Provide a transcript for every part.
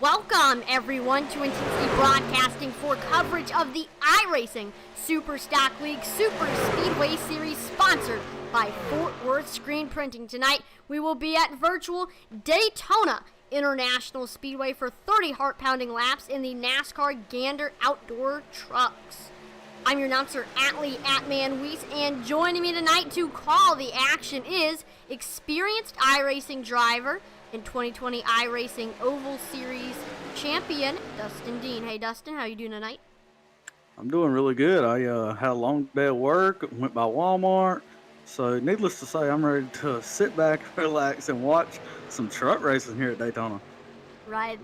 Welcome, everyone, to Intensity Broadcasting for coverage of the iRacing Super Stock League Superspeedway Series, sponsored by Fort Worth Screen Printing. Tonight, we will be at virtual Daytona International Speedway for 30 heart-pounding laps in the NASCAR Gander Outdoor Trucks. I'm your announcer, Atlee Atman Weiss, and joining me tonight to call the action is experienced iRacing driver and 2020 iRacing Oval Series champion, Dustin Dean. Hey, Dustin, how you doing tonight? I'm doing really good. I had a long day of work, went by Walmart. So needless to say, I'm ready to sit back, relax, and watch some truck racing here at Daytona. Right.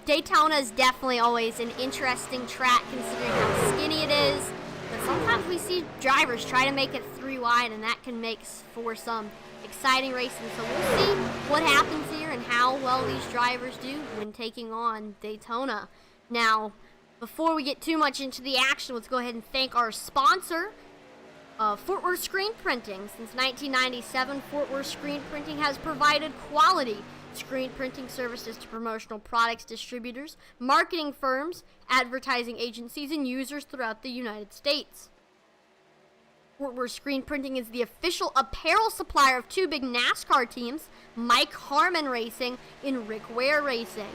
Daytona is definitely always an interesting track considering how skinny it is. But sometimes we see drivers try to make it 3 wide, and that can make for some exciting racing. So we'll see what happens here and how well these drivers do when taking on Daytona. Now, before we get too much into the action, let's go ahead and thank our sponsor, Fort Worth Screen Printing. Since 1997, Fort Worth Screen Printing has provided quality screen printing services to promotional products distributors, marketing firms, advertising agencies, and users throughout the United States. Fort Worth Screen Printing is the official apparel supplier of 2 big NASCAR teams, Mike Harmon Racing and Rick Ware Racing.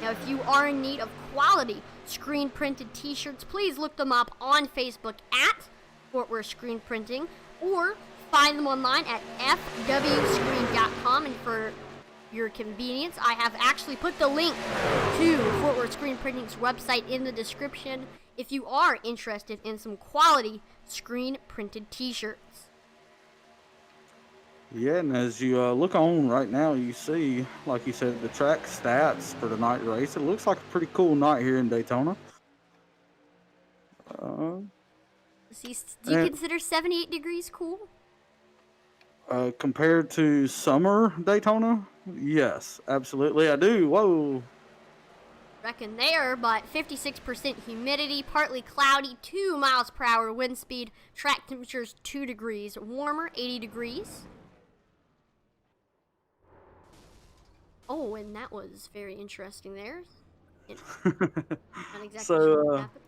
Now, if you are in need of quality screen printed t-shirts, please look them up on Facebook at Fort Worth Screen Printing or find them online at fwscreen.com. And for your convenience, I have actually put the link to Fort Worth Screen Printing's website in the description if you are interested in some quality screen printed t-shirts. Yeah, and as you look on right now, you see, like you said, the track stats for the night race. It looks like a pretty cool night here in Daytona. Do you consider 78 degrees cool? Compared to summer Daytona, yes, absolutely, I do. Whoa. Reckon there, but 56% humidity, partly cloudy, 2 miles per hour wind speed, track temperatures 2 degrees warmer, 80 degrees. Oh, and that was very interesting there. Not exactly sure what happened.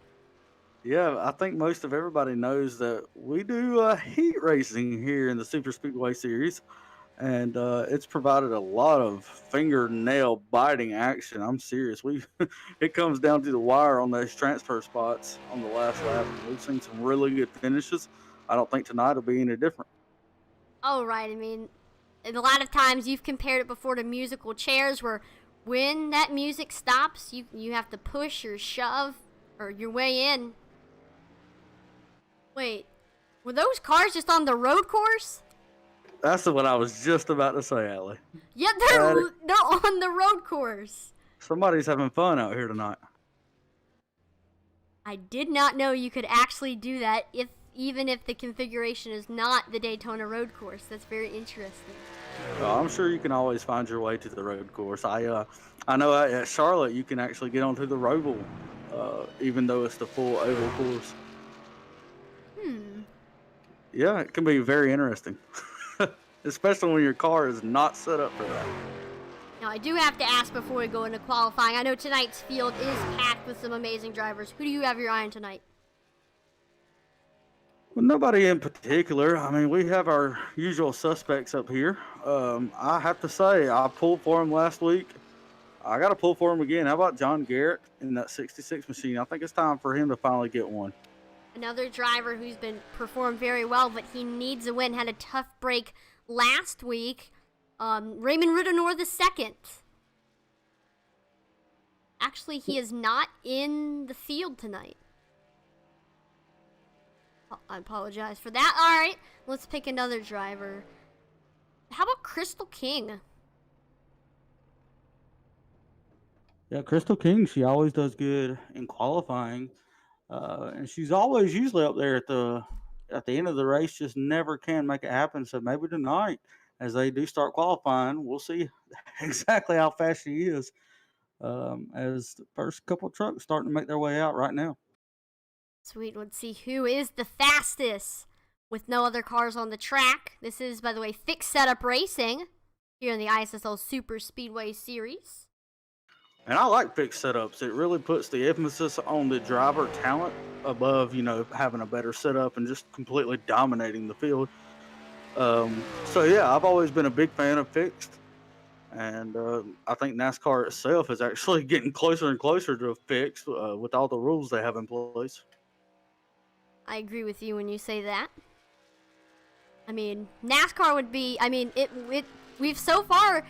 Yeah, I think most of everybody knows that we do heat racing here in the Superspeedway Series, and it's provided a lot of fingernail biting action. I'm serious. It comes down to the wire on those transfer spots on the last lap. We've seen some really good finishes. I don't think tonight will be any different. Oh, right. I mean, a lot of times you've compared it before to musical chairs where when that music stops, you have to push or shove or your way in. Wait, were those cars just on the road course? That's what I was just about to say, Atlee. Yep, they're on the road course. Somebody's having fun out here tonight. I did not know you could actually do that even if the configuration is not the Daytona road course. That's very interesting. I'm sure you can always find your way to the road course. I know at Charlotte you can actually get onto the Roval, even though it's the full oval course. Yeah, it can be very interesting, especially when your car is not set up for that. Now, I do have to ask before we go into qualifying. I know tonight's field is packed with some amazing drivers. Who do you have your eye on tonight? Well, nobody in particular. I mean, we have our usual suspects up here. I have to say, I pulled for him last week. I got to pull for him again. How about John Garrett in that 66 machine? I think it's time for him to finally get one. Another driver who's been performed very well, but he needs a win. Had a tough break last week. Raymond Ridenour II. Actually, he is not in the field tonight. I apologize for that. All right, let's pick another driver. How about Crystal King? Yeah, Crystal King, she always does good in qualifying. And she's always usually up there at the end of the race, just never can make it happen. So maybe tonight, as they do start qualifying, we'll see exactly how fast she is as the first couple of trucks starting to make their way out right now. Sweet, let's see who is the fastest with no other cars on the track. This is, by the way, Fixed Setup Racing here in the iSSL Superspeedway Series. And I like fixed setups. It really puts the emphasis on the driver talent above, having a better setup and just completely dominating the field. So yeah, I've always been a big fan of fixed, and I think NASCAR itself is actually getting closer and closer to a fixed with all the rules they have in place. I agree with you when you say that. I mean, NASCAR would be. I mean, we've so far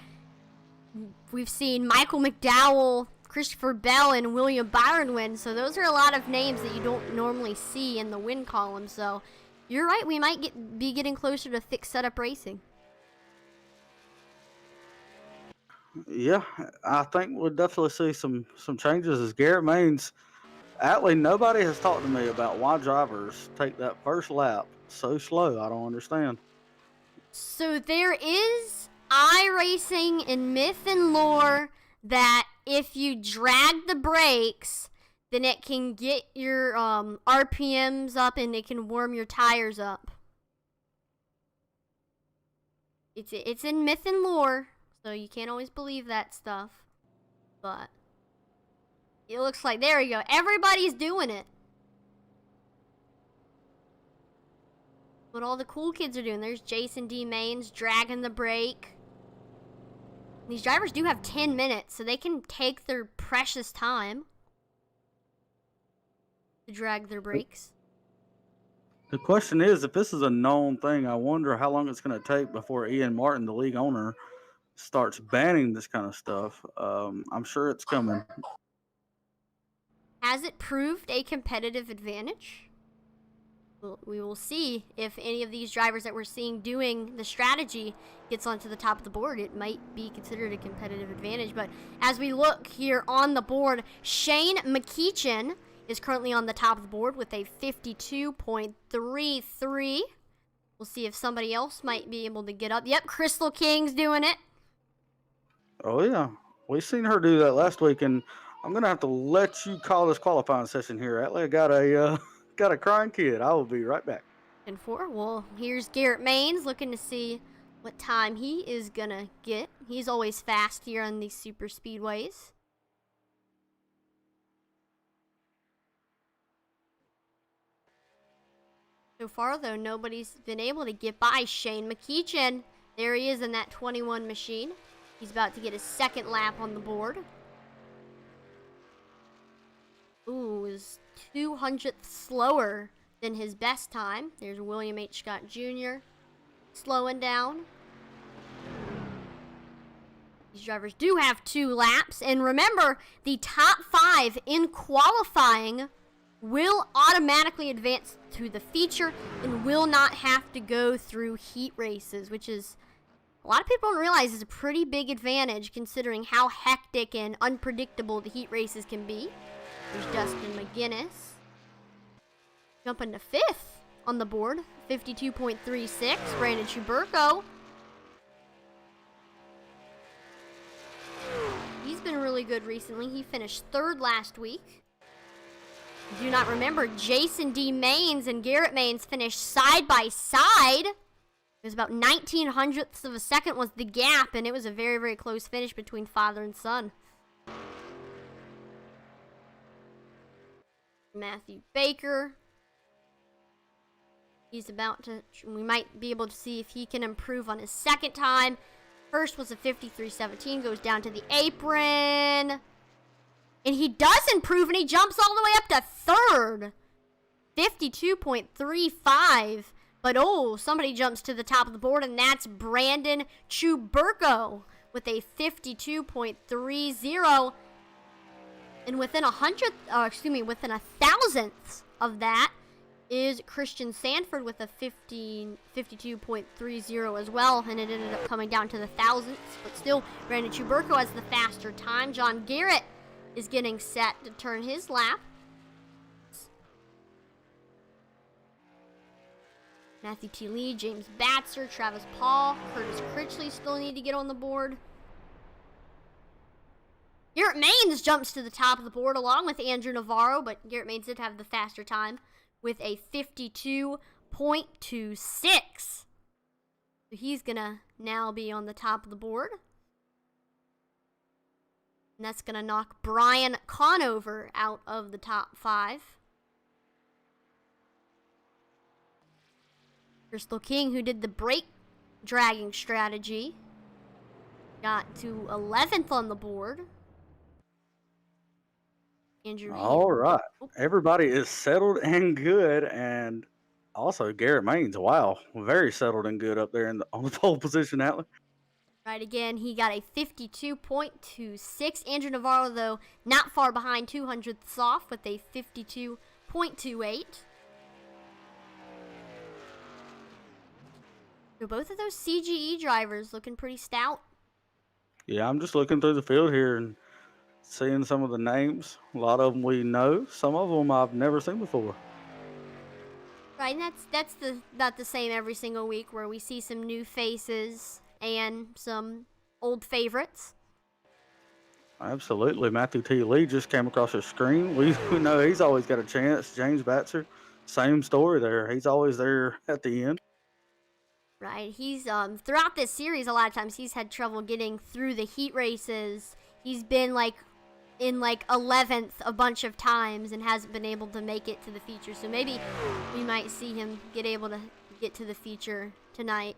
we've seen Michael McDowell, Christopher Bell, and William Byron win. So those are a lot of names that you don't normally see in the win column. So you're right. We might be getting closer to fixed setup racing. Yeah, I think we'll definitely see some changes as Garrett Maines. Atlee, nobody has talked to me about why drivers take that first lap so slow. I don't understand. So there is iRacing and myth and lore that if you drag the brakes, then it can get your RPMs up and it can warm your tires up. It's in myth and lore, so you can't always believe that stuff. But it looks like, there you go, everybody's doing it. What all the cool kids are doing. There's Jason D. Maines dragging the brake. These drivers do have 10 minutes, so they can take their precious time to drag their brakes. The question is, if this is a known thing, I wonder how long it's going to take before Ian Martin, the league owner, starts banning this kind of stuff. I'm sure it's coming. Has it proved a competitive advantage? We will see if any of these drivers that we're seeing doing the strategy gets onto the top of the board. It might be considered a competitive advantage. But as we look here on the board, Shane McEachin is currently on the top of the board with a 52.33. We'll see if somebody else might be able to get up. Yep, Crystal King's doing it. Oh yeah, we seen her do that last week, and I'm gonna have to let you call this qualifying session here. Atlee, I got a got a crying kid. I will be right back. And four. Well, here's Garrett Maines looking to see what time he is gonna get. He's always fast here on these super speedways. So far, though, nobody's been able to get by Shane McEachin. There he is in that 21 machine. He's about to get his second lap on the board. Ooh, is 200th slower than his best time. There's William H. Scott Jr. slowing down. These drivers do have 2 laps. And remember, the top 5 in qualifying will automatically advance to the feature and will not have to go through heat races, which is, a lot of people don't realize, is a pretty big advantage considering how hectic and unpredictable the heat races can be. There's Dustin McGuinness jumping to 5th on the board, 52.36. Brandon Chuberko. He's been really good recently. He finished 3rd last week. Do not remember, Jason D. Maines and Garrett Maines finished side by side. It was about 1900ths of a second was the gap, and it was a very, very close finish between father and son. Matthew Baker. He's about to, we might be able to see if he can improve on his second time. First was a 53.17, goes down to the apron. And he does improve, and he jumps all the way up to 3rd. 52.35. But, oh, somebody jumps to the top of the board, and that's Brandon Chuberko with a 52.30. And within within a thousandth of that is Christian Sanford with a 52.30 as well, and it ended up coming down to the thousandths. But still, Brandon Chuberko has the faster time. John Garrett is getting set to turn his lap. Matthew T. Lee, James Batzer, Travis Paul, Curtis Critchley still need to get on the board. Garrett Maines jumps to the top of the board along with Andrew Navarro, but Garrett Maines did have the faster time with a 52.26. So he's gonna now be on the top of the board. And that's going to knock Brian Conover out of the top 5. Crystal King, who did the brake dragging strategy, got to 11th on the board. Andrew All right. Oh. Everybody is settled and good, and also Garrett Maines. Wow, very settled and good up there on the pole position, Atlee. Right, again, he got a 52.26. Andrew Navarro, though, not far behind, 200ths off with a 52.28. So both of those CGE drivers looking pretty stout. Yeah, I'm just looking through the field here and seeing some of the names. A lot of them we know. Some of them I've never seen before. Right, and that's not the same every single week, where we see some new faces and some old favorites. Absolutely. Matthew T. Lee just came across the screen. We know he's always got a chance. James Batzer, same story there. He's always there at the end. Right, he's throughout this series, a lot of times he's had trouble getting through the heat races. He's been in 11th a bunch of times and hasn't been able to make it to the feature. So maybe we might see him able to get to the feature tonight.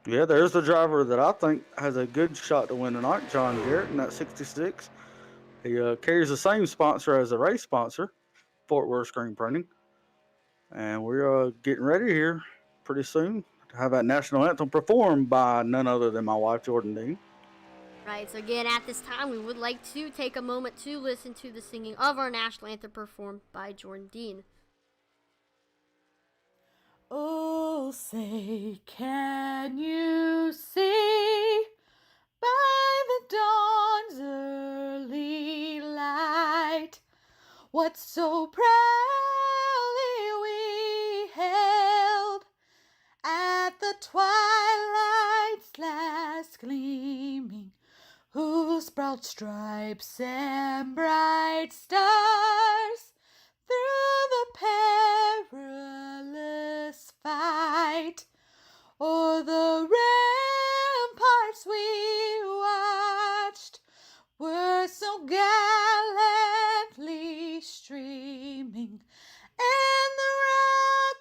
Yeah, there's the driver that I think has a good shot to win tonight, John Garrett, in that 66. He carries the same sponsor as the race sponsor, Fort Worth Screen Printing. And we're getting ready here pretty soon to have that national anthem performed by none other than my wife, Jordan Dean. Right, so again, at this time, we would like to take a moment to listen to the singing of our national anthem performed by Jordan Dean. Oh, say, can you see by the dawn's early light what so proudly we hailed at the twilight's last gleaming, whose broad stripes and bright stars through the perilous fight o'er the ramparts we watched were so gallantly streaming, and the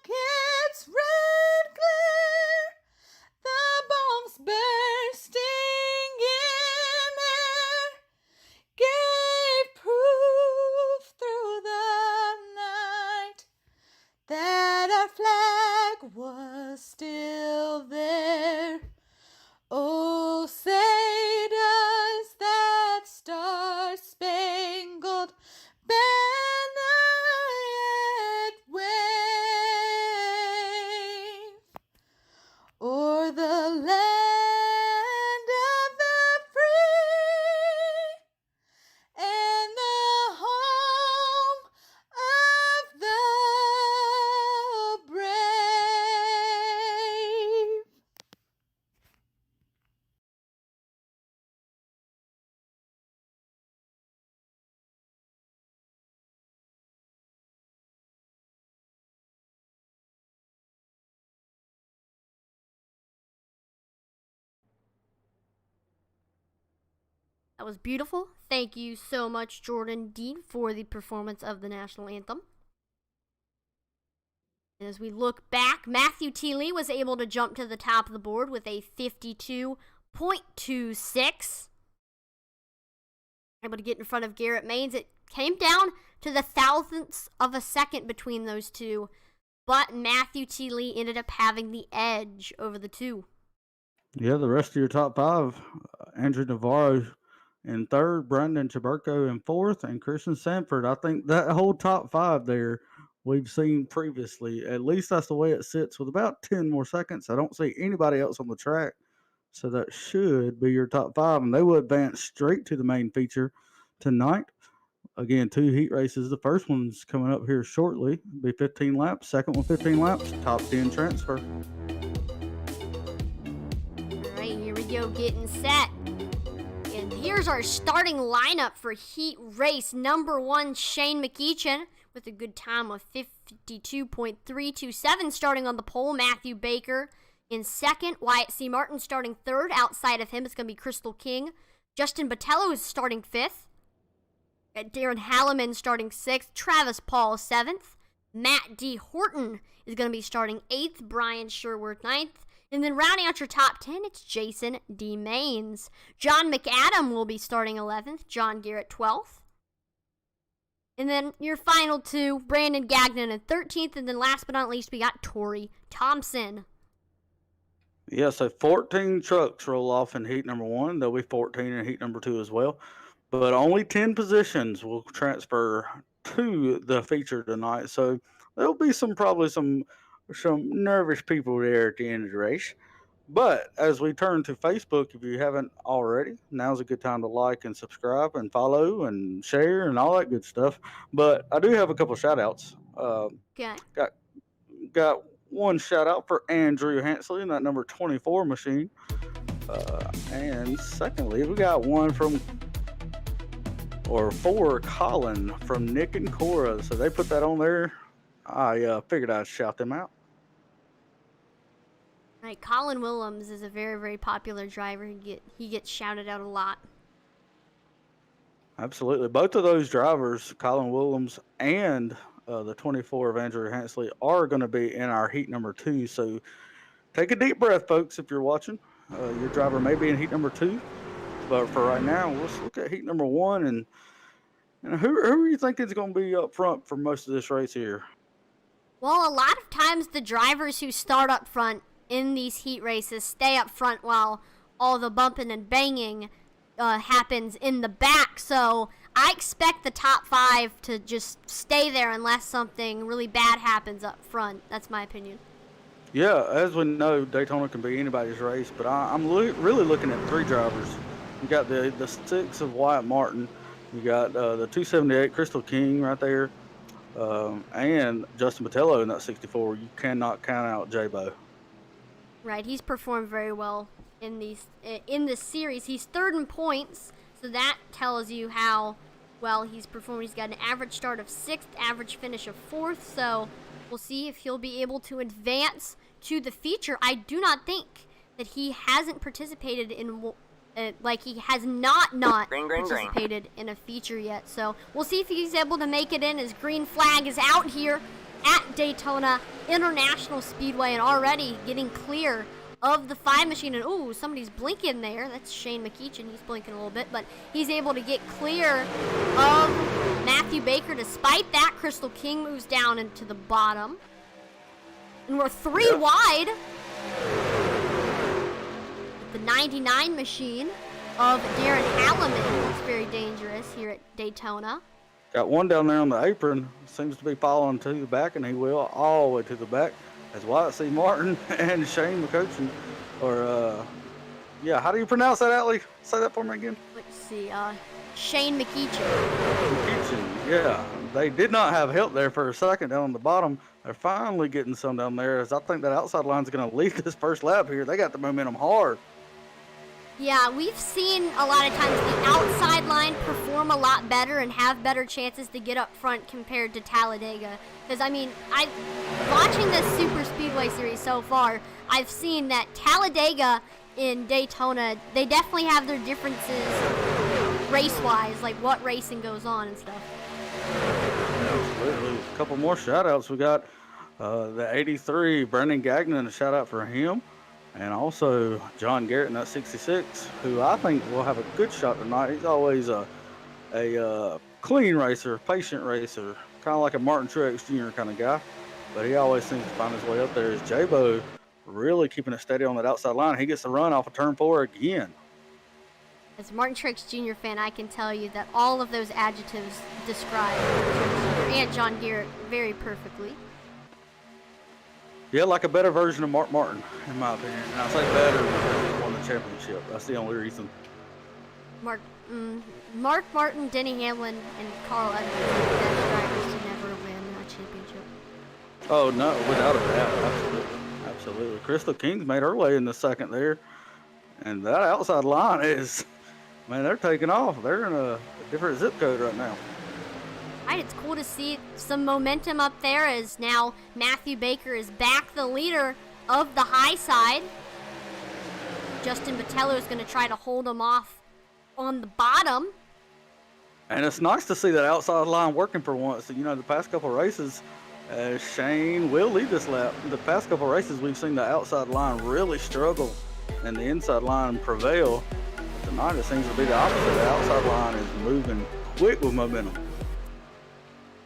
rocket's red glare, the bombs bursting in air, gave proof through the night that our flag was still there. Oh, say does that star-spangled banner yet wave o'er the land of the free and the home of the brave? That was beautiful. Thank you so much, Jordan Dean, for the performance of the national anthem. As we look back, Matthew T. Lee was able to jump to the top of the board with a 52.26. Able to get in front of Garrett Maines. It came down to the thousandths of a second between those two, but Matthew T. Lee ended up having the edge over the two. Yeah, the rest of your top five, Andrew Navarro in third, Brandon Chaburko in fourth, and Christian Sanford. I think that whole top five there we've seen previously. At least that's the way it sits with about 10 more seconds. I don't see anybody else on the track. So that should be your top five, and they will advance straight to the main feature tonight. Again, 2 heat races. The first one's coming up here shortly. It'll be 15 laps. Second one, 15 laps. Top 10 transfer. All right, here we go, getting set. And here's our starting lineup for heat race number 1, Shane McEachin with a good time of 52.327 starting on the pole. Matthew Baker in second. Wyatt C. Martin starting third. Outside of him, it's going to be Crystal King. Justin Botello is starting fifth. Darren Halliman starting sixth. Travis Paul 7th. Matt D. Horton is going to be starting 8th, Brian Sherworth 9th. And then rounding out your top 10, it's Jason D. Maines. John McAdam will be starting 11th, John Garrett 12th. And then your final two, Brandon Gagnon in 13th. And then last but not least, we got Tori Thompson. Yeah, so 14 trucks roll off in heat number 1. There'll be 14 in heat number 2 as well. But only 10 positions will transfer to the feature tonight. So there'll be probably some nervous people there at the end of the race. But as we turn to Facebook, if you haven't already, now's a good time to like and subscribe and follow and share and all that good stuff. But I do have a couple shout outs. Okay. Got one shout out for Andrew Hansley in that number 24 machine. And secondly, we got one for Colin from Nick and Cora. So they put that on there. I figured I'd shout them out. Right, Colin Willems is a very, very popular driver. He gets shouted out a lot. Absolutely. Both of those drivers, Colin Willems and the 24 of Andrew Hansley, are going to be in our heat number 2. So take a deep breath, folks, if you're watching. Your driver may be in heat number 2. But for right now, let's look at heat number 1. And who are you thinking is going to be up front for most of this race here? Well, a lot of times the drivers who start up front in these heat races stay up front while all the bumping and banging happens in the back. So I expect the top 5 to just stay there unless something really bad happens up front. That's my opinion. Yeah, as we know, Daytona can be anybody's race, but I'm really looking at 3 drivers. You got the 6 of Wyatt Martin. You got the 278 Crystal King right there. And Justin Botello in that 64. You cannot count out J-Bo. Right, he's performed very well in this series. He's 3rd in points, so that tells you how well he's performed. He's got an average start of 6th, average finish of 4th, so we'll see if he'll be able to advance to the feature. I do not think that he hasn't participated in he has not participated in a feature yet. So we'll see if he's able to make it in. His green flag is out here at Daytona International Speedway and already getting clear of the 5 machine. And ooh, somebody's blinking there. That's Shane McEachin. He's blinking a little bit, but he's able to get clear of Matthew Baker. Despite that, Crystal King moves down into the bottom. And we're 3 wide. The 99 machine of Darren Halliman looks very dangerous here at Daytona. Got one down there on the apron. Seems to be following to the back, and he will all the way to the back. As Wyatt C. Martin and Shane McEachin how do you pronounce that, Allie? Say that for me again. Let's see, Shane McEachin. McEachin, yeah. They did not have help there for a second down on the bottom. They're finally getting some down there, as I think that outside line's going to lead this first lap here. They got the momentum hard. Yeah, we've seen a lot of times the outside line perform a lot better and have better chances to get up front compared to Talladega. Because, watching this Superspeedway Series so far, I've seen that Talladega in Daytona, they definitely have their differences race-wise, like what racing goes on and stuff. Absolutely. A couple more shout-outs. We got the 83, Brandon Gagnon, a shout-out for him. And also John Garrett in that 66, who I think will have a good shot tonight. He's always a clean racer, patient racer, kind of like a Martin Truex Jr. kind of guy. But he always seems to find his way up there. Is J-Bo really keeping it steady on that outside line? He gets the run off of turn 4 again. As a Martin Truex Jr. fan, I can tell you that all of those adjectives describe and John Garrett very perfectly. Yeah, like a better version of Mark Martin, in my opinion. And I say better because he won the championship. That's the only reason. Mark Martin, Denny Hamlin, and Carl Edwards are the best drivers to never win a championship. Oh, no, without a doubt. Absolutely. Absolutely. Crystal King's made her way in the second there. And that outside line is, man, they're taking off. They're in a different zip code right now. Right, it's cool to see some momentum up there as now Matthew Baker is back the leader of the high side. Justin Botello is going to try to hold him off on the bottom. And it's nice to see that outside line working for once. You know, the past couple of races, Shane will lead this lap. The past couple races, we've seen the outside line really struggle and the inside line prevail. But tonight, it seems to be the opposite. The outside line is moving quick with momentum.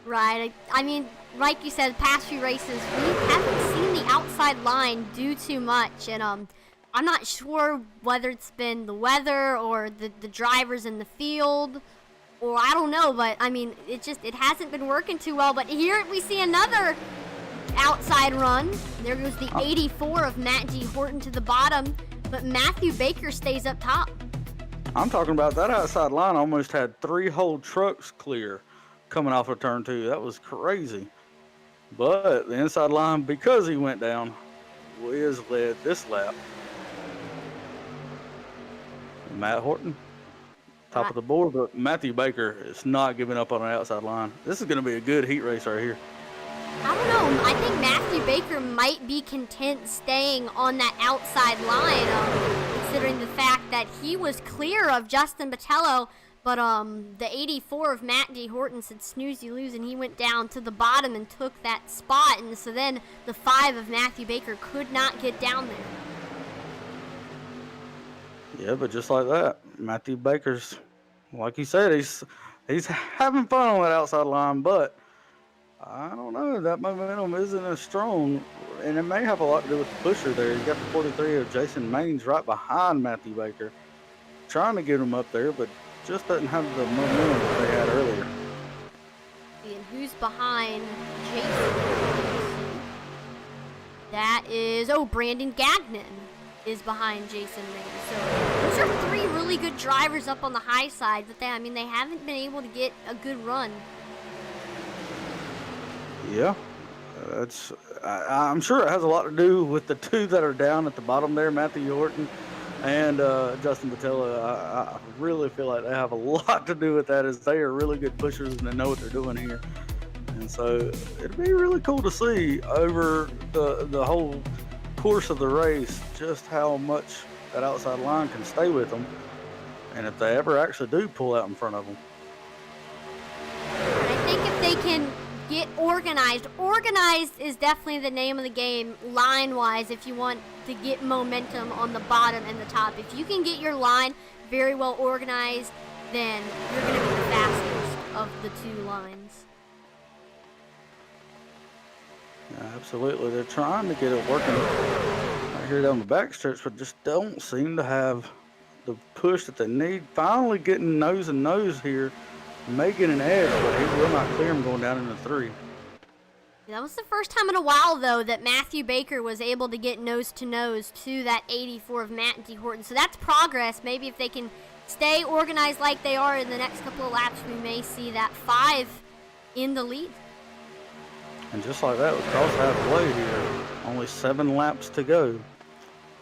Right. I mean, like you said, past few races, we haven't seen the outside line do too much. And I'm not sure whether it's been the weather or the drivers in the field, or I don't know, but I mean, it hasn't been working too well. But here we see another outside run. There goes the 84 of Matt D. Horton to the bottom, but Matthew Baker stays up top. I'm talking about that outside line almost had 3 whole trucks clear coming off of turn 2. That was crazy. But the inside line, because he went down, Wiz led this lap. Matt Horton, top of the board, but Matthew Baker is not giving up on the outside line. This is going to be a good heat race right here. I don't know. I think Matthew Baker might be content staying on that outside line, considering the fact that he was clear of Justin Botello, but the 84 of Matt D. Horton said snooze you lose, and he went down to the bottom and took that spot, and so then the 5 of Matthew Baker could not get down there. Yeah, but just like that, Matthew Baker's, like you said, he's having fun on that outside line, but I don't know, that momentum isn't as strong, and it may have a lot to do with the pusher there. You got the 43 of Jason Maines right behind Matthew Baker, trying to get him up there, but just doesn't have the momentum that they had earlier. And who's behind Jason? That is, Brandon Gagnon is behind Jason Maines. So those are 3 really good drivers up on the high side, but they haven't been able to get a good run. Yeah, I'm sure it has a lot to do with the 2 that are down at the bottom there, Matthew Horton and Justin Botello. I really feel like they have a lot to do with that, as they are really good pushers and they know what they're doing here. And so it'd be really cool to see over the whole course of the race just how much that outside line can stay with them, and if they ever actually do pull out in front of them. And I think if they can get organized is definitely the name of the game line-wise if you want to get momentum on the bottom and the top. If you can get your line very well organized, then you're going to be the fastest of the 2 lines. Yeah, absolutely. They're trying to get it working right here down the backstretch, but just don't seem to have the push that they need. Finally getting nose and nose here, making an edge, but he will not clear him going down into 3. That was the first time in a while, though, that Matthew Baker was able to get nose to nose to that 84 of Matt D. Horton. So that's progress. Maybe if they can stay organized like they are in the next couple of laps, we may see that 5 in the lead. And just like that, we cross halfway here. Only 7 laps to go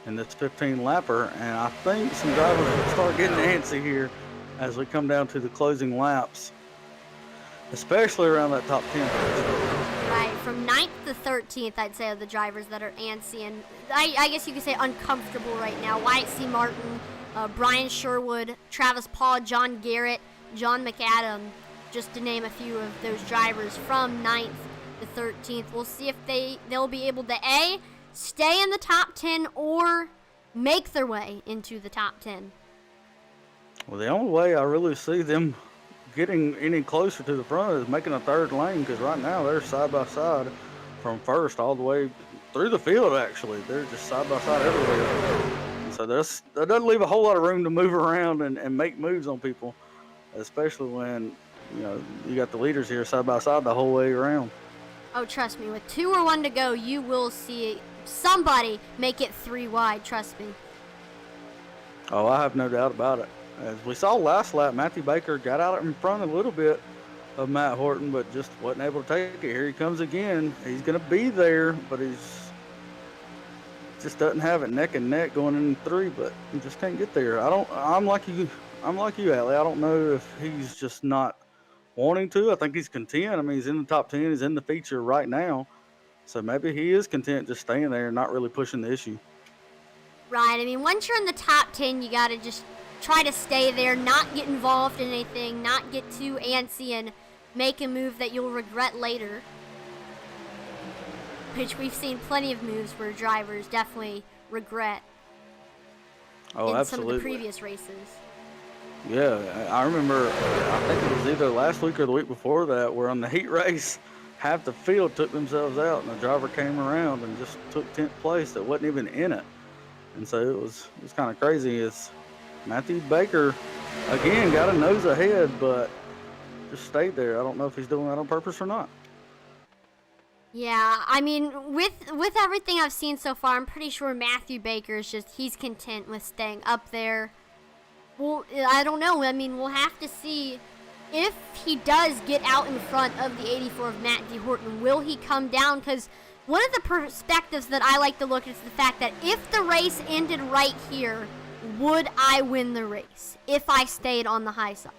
in this 15-lapper. And I think some drivers will start getting antsy here as we come down to the closing laps, especially around that top 10 position. Right, from 9th to 13th, I'd say, are the drivers that are antsy and I guess you could say uncomfortable right now. Wyatt C. Martin, Brian Sherwood, Travis Paul, John Garrett, John McAdam, just to name a few of those drivers from 9th to 13th. We'll see if they'll be able to A, stay in the top 10 or make their way into the top 10. Well, the only way I really see them getting any closer to the front is making a 3rd lane, because right now they're side by side from first all the way through the field. Actually, they're just side by side everywhere. And so that doesn't leave a whole lot of room to move around and make moves on people, especially when you got the leaders here side by side the whole way around. Oh, trust me, with 2 or 1 to go, you will see somebody make it 3 wide. Trust me. Oh, I have no doubt about it. As we saw last lap, Matthew Baker got out in front a little bit of Matt Horton, but just wasn't able to take it. Here he comes again. He's going to be there, but he's just doesn't have it neck and neck going in 3, but he just can't get there. I'm like you, Allie. I don't know if he's just not wanting to. I think he's content. I mean, he's in the top 10. He's in the feature right now. So maybe he is content just staying there and not really pushing the issue. Right. I mean, once you're in the top 10, you got to just try to stay there, not get involved in anything, not get too antsy and make a move that you'll regret later. which we've seen plenty of moves where drivers definitely regret Oh, in absolutely. some of the previous races. Yeah, I remember, I think it was either last week or the week before that, where on the heat race, half the field took themselves out, and the driver came around and just took 10th place that wasn't even in it. And so it was kind of crazy. It's Matthew Baker, again, got a nose ahead, but just stayed there. I don't know if he's doing that on purpose or not. Yeah, I mean, with everything I've seen so far, I'm pretty sure Matthew Baker is he's content with staying up there. Well, I don't know. I mean, we'll have to see if he does get out in front of the 84 of Matt D. Horton. Will he come down? Because one of the perspectives that I like to look at is the fact that if the race ended right here, would I win the race if I stayed on the high side?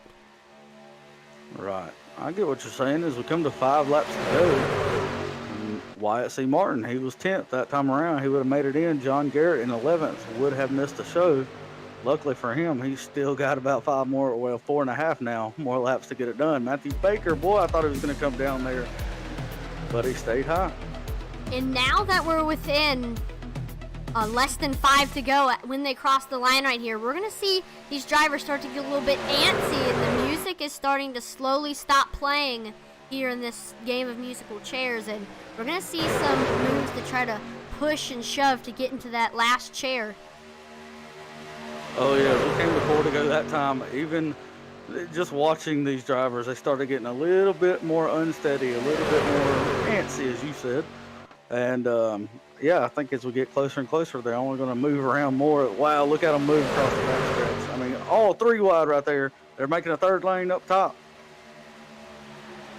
Right. I get what you're saying. As we come to 5 laps to go, and Wyatt C. Martin, he was 10th that time around. He would have made it in. John Garrett in 11th would have missed the show. Luckily for him, he's still got about 4.5 now, more laps to get it done. Matthew Baker, boy, I thought he was going to come down there, but he stayed high. And now that we're within less than 5 to go when they cross the line right here, we're going to see these drivers start to get a little bit antsy, and the music is starting to slowly stop playing here in this game of musical chairs, and we're going to see some moves to try to push and shove to get into that last chair. Oh, yeah, we came to 4 to go that time. Even just watching these drivers, they started getting a little bit more unsteady, a little bit more antsy, as you said. And, yeah, I think as we get closer and closer, they're only going to move around more. Wow, look at them move across the back stretch. I mean, all 3 wide right there. They're making a 3rd lane up top.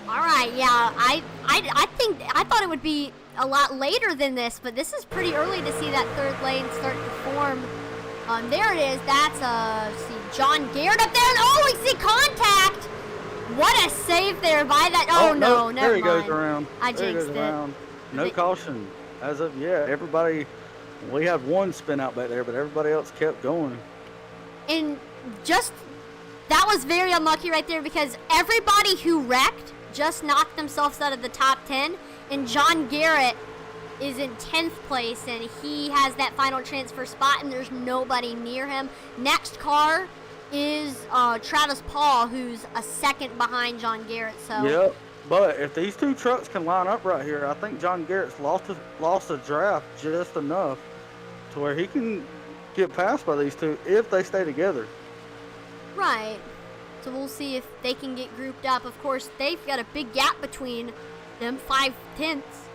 All right, yeah, I thought it would be a lot later than this, but this is pretty early to see that 3rd lane start to form. There it is. That's see John Garrett up there, and oh, we see contact. What a save there by that. Oh no, never mind. There he goes around. I jinxed it. Around. No caution. As of everybody. We had one spin out back there, but everybody else kept going. And just that was very unlucky right there because everybody who wrecked just knocked themselves out of the top 10, and John Garrett is in 10th place, and he has that final transfer spot, and there's nobody near him. Next car is Travis Paul, who's a 2nd behind John Garrett. So yep, but if these 2 trucks can line up right here, I think John Garrett's lost a draft just enough to where he can get passed by these 2 if they stay together. Right. So we'll see if they can get grouped up. Of course, they've got a big gap between them, 5 tenths.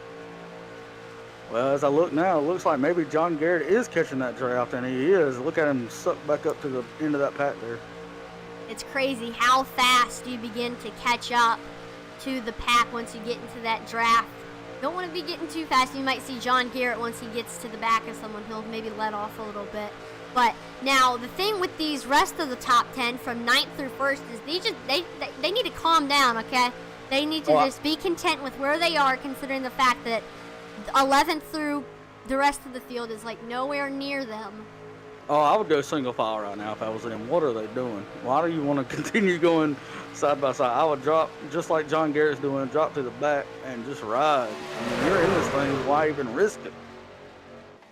Well, as I look now, it looks like maybe John Garrett is catching that draft, and he is. Look at him suck back up to the end of that pack there. It's crazy how fast you begin to catch up to the pack once you get into that draft. Don't want to be getting too fast. You might see John Garrett once he gets to the back of someone, he'll maybe let off a little bit. But now the thing with these rest of the top 10 from 9th through 1st is they need to calm down, okay? They need to just be content with where they are, considering the fact that 11th through the rest of the field is like nowhere near them. Oh, I would go single file right now if I was them. What are they doing? Why do you want to continue going side by side? I would drop, just like John Garrett's doing, drop to the back and just ride. I mean, you're in this thing, why even risk it?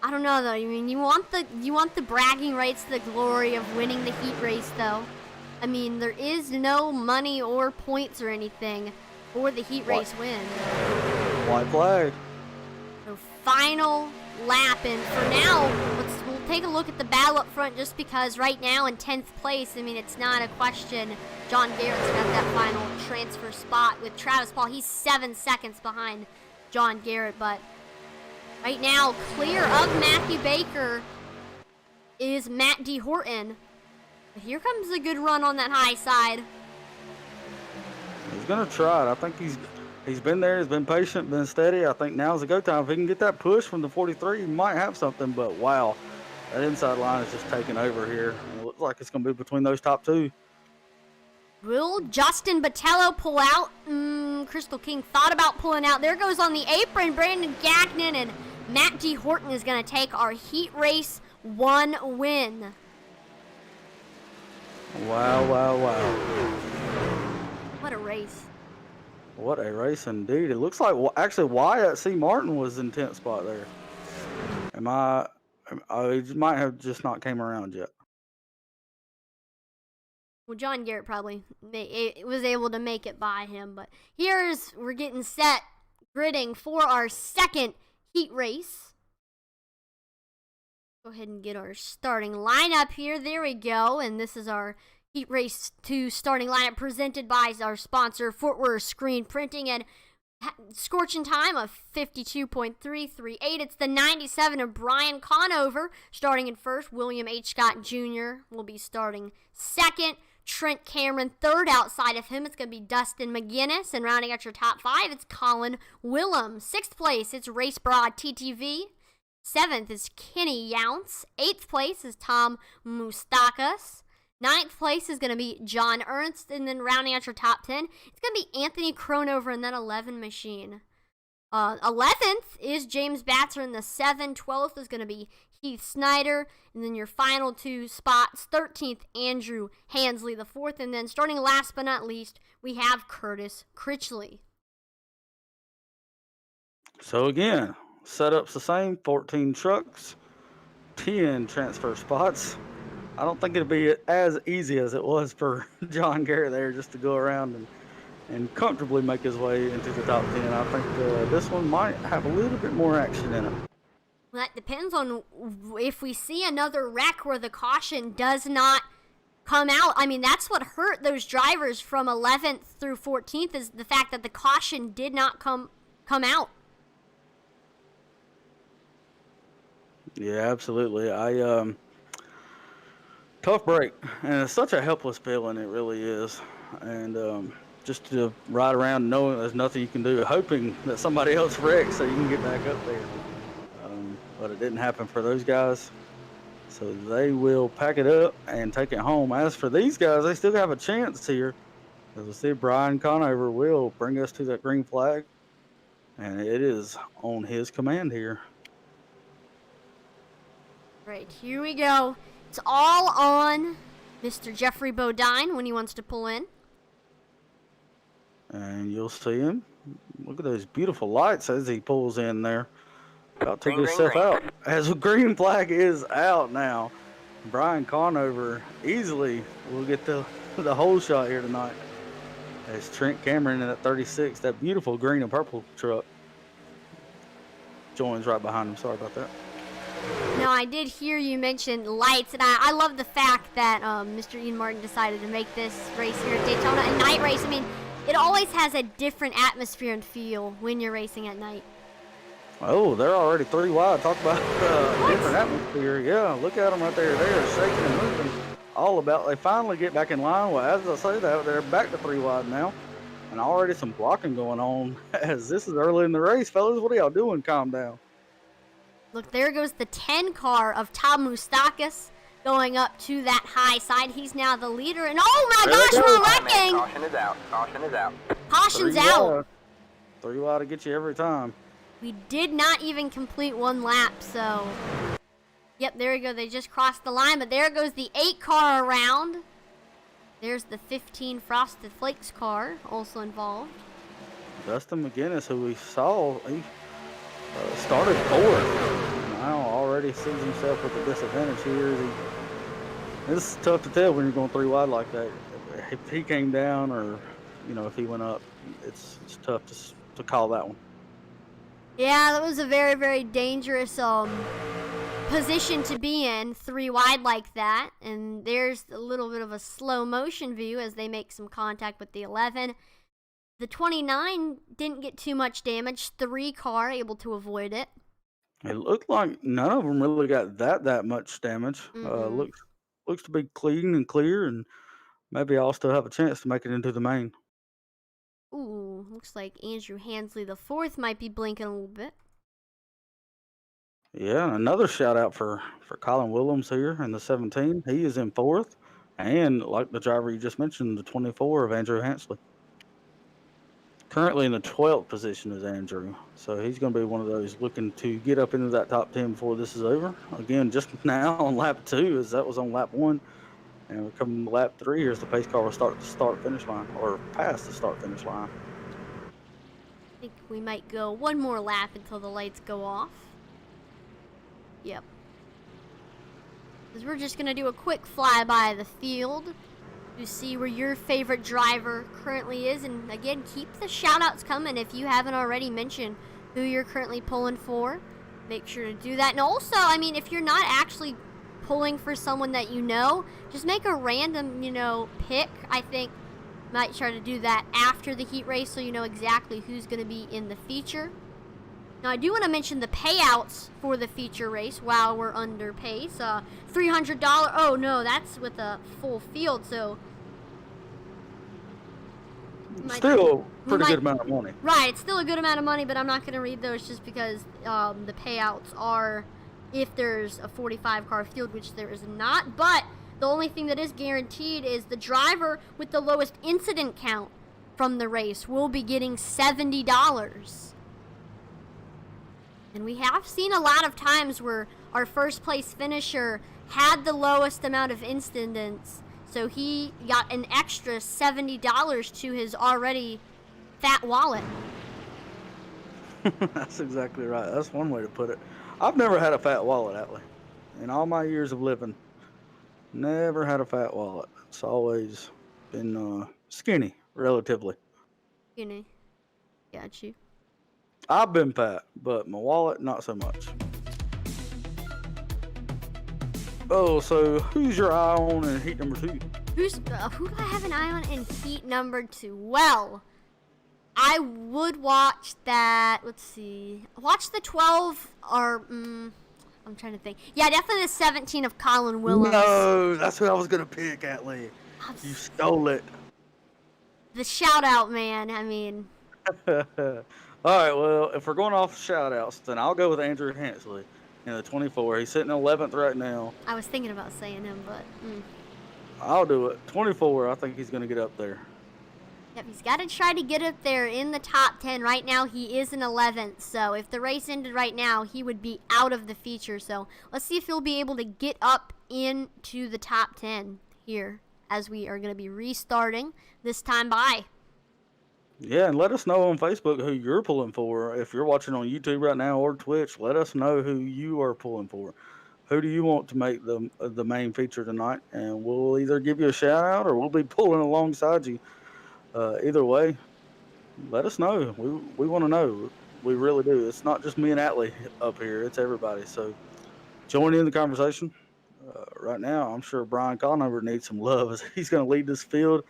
I don't know though. I mean, you want the bragging rights, the glory of winning the heat race though. I mean, there is no money or points or anything for the heat race win. White flag. So final lap, and for now, we'll take a look at the battle up front just because right now in 10th place, I mean, it's not a question. John Garrett's got that final transfer spot with Travis Paul. He's 7 seconds behind John Garrett, but right now, clear of Matthew Baker is Matt D. Horton. Here comes a good run on that high side. He's going to try it. I think he's been there, he's been patient, been steady. I think now's the go time. If he can get that push from the 43, he might have something, but wow, that inside line is just taking over here. And it looks like it's going to be between those top 2. Will Justin Botello pull out? Crystal King thought about pulling out. There goes on the apron Brandon Gagnon, and Matt D. Horton is going to take our heat race 1 win. Wow, wow, wow. What a race. What a race indeed. It looks like actually Wyatt C. Martin was in 10th spot there. Am I? I might have just not came around yet. Well, John Garrett probably was able to make it by him. But we're getting set, gridding for our second heat race. Go ahead and get our starting lineup here. There we go. And this is our Heat Race 2 starting lineup presented by our sponsor, Fort Worth Screen Printing, and scorching time of 52.338. It's the 97 of Brian Conover starting in first. William H. Scott Jr. will be starting second. Trent Cameron third. Outside of him, it's going to be Dustin McGinnis. And rounding out your top five, it's Colin Willem. Sixth place, it's Race Broad TTV. Seventh is Kenny Younce. Eighth place is Tom Mustakas. Ninth place is going to be John Ernst. And then rounding out your top 10, it's going to be Anthony Cronover in that 11 machine. 11th is James Batzer in the 7. 12th is going to be Heath Snyder. And then your final two spots, 13th, Andrew Hansley, the 4th. And then starting last but not least, we have Curtis Critchley. So again, setup's the same, 14 trucks, 10 transfer spots. I don't think it'll be as easy as it was for John Garrett there just to go around and comfortably make his way into the top 10. I think this one might have a little bit more action in it. Well, that depends on if we see another wreck where the caution does not come out. I mean, that's what hurt those drivers from 11th through 14th is the fact that the caution did not come out. Yeah, absolutely. Tough break, and it's such a helpless feeling. It really is, and just to ride around knowing there's nothing you can do, hoping that somebody else wrecks so you can get back up there. But it didn't happen for those guys, so they will pack it up and take it home. As for these guys, they still have a chance here. As we see, Brian Conover will bring us to that green flag, and it is on his command here. Right, here we go. It's all on Mr. Jeffrey Bodine when he wants to pull in. And you'll see him. Look at those beautiful lights as he pulls in there. About to take himself out. As the green flag is out now, Brian Conover easily will get the whole shot here tonight. As Trent Cameron in that 36, that beautiful green and purple truck, joins right behind him. Sorry about that. Now, I did hear you mention lights, and I love the fact that Mr. Ian Martin decided to make this race here at Daytona a night race. I mean, it always has a different atmosphere and feel when you're racing at night. Oh, they're already 3 wide. Talk about different atmosphere. Yeah, look at them right there. They are shaking and moving. All about. They finally get back in line. Well, as I say that, they're back to 3 wide now. And already some blocking going on as this is early in the race, fellas. What are y'all doing? Calm down. Look, there goes the 10 car of Tom Mustakas going up to that high side. He's now the leader. And oh my gosh, we're wrecking! Caution is out. Caution is out. Caution's out. 3 wide to get you every time. We did not even complete one lap, so. Yep, there we go. They just crossed the line, but there goes the 8 car around. There's the 15 Frosted Flakes car also involved. Dustin McGinnis, who we saw, he started fourth. Now already sees himself with a disadvantage here. It's tough to tell when you're going 3 wide like that. If he came down or, if he went up, it's tough to call that one. Yeah, that was a very, very dangerous position to be in, 3 wide like that. And there's a little bit of a slow motion view as they make some contact with the 11. The 29 didn't get too much damage. 3 car able to avoid it. It looked like none of them really got that much damage. Mm-hmm. Looks to be clean and clear, and maybe I'll still have a chance to make it into the main. Ooh, looks like Andrew Hansley the 4th might be blinking a little bit. Yeah, another shout out for Colin Willems here in the 17. He is in 4th, and like the driver you just mentioned, the 24 of Andrew Hansley. Currently in the 12th position is Andrew, so he's going to be one of those looking to get up into that top 10 before this is over. Again, just now on lap 2, as that was on lap 1, and we're coming to lap 3 here as the pace car will start the start-finish line, or past the start-finish line. think we might go one more lap until the lights go off. Yep. Because we're just going to do a quick flyby of the field to see where your favorite driver currently is. And again, keep the shout-outs coming if you haven't already mentioned who you're currently pulling for. Make sure to do that. And also, I mean, if you're not actually pulling for someone that you know, just make a random, pick. I think might try to do that after the heat race so you know exactly who's going to be in the feature. Now, I do want to mention the payouts for the feature race while we're under pace. $300. Oh, no, that's with a full field, so... Still pretty good amount of money. Right, it's still a good amount of money, but I'm not going to read those just because the payouts are if there's a 45-car field, which there is not. But the only thing that is guaranteed is the driver with the lowest incident count from the race will be getting $70. And we have seen a lot of times where our first place finisher had the lowest amount of incidents, so he got an extra $70 to his already fat wallet. That's exactly right. That's one way to put it. I've never had a fat wallet, Atlee. In all my years of living, never had a fat wallet. It's always been skinny, relatively. Skinny. Got you. I've been fat, but my wallet, not so much. Oh, so who's your eye on in heat number 2? Who do I have an eye on in heat number 2? Well, I would watch that. Let's see. Watch the 12 or I'm trying to think. Yeah, definitely the 17 of Colin Williams. No, that's who I was gonna pick, Atlee. You stole it. The shout out, man. I mean. All right, well, if we're going off shout-outs, then I'll go with Andrew Hansley in the 24. He's sitting 11th right now. I was thinking about saying him, but... I'll do it. 24, I think he's going to get up there. Yep, he's got to try to get up there in the top 10. Right now, he is in 11th, so if the race ended right now, he would be out of the feature. So let's see if he'll be able to get up into the top 10 here as we are going to be restarting this time by. Yeah, and let us know on Facebook who you're pulling for. If you're watching on YouTube right now or Twitch, let us know who you are pulling for. Who do you want to make the main feature tonight? And we'll either give you a shout out or we'll be pulling alongside you. Either way, let us know. We want to know. We really do. It's not just me and Atlee up here. It's everybody. So join in the conversation. Right now, I'm sure Brian Conover needs some love as he's going to lead this field.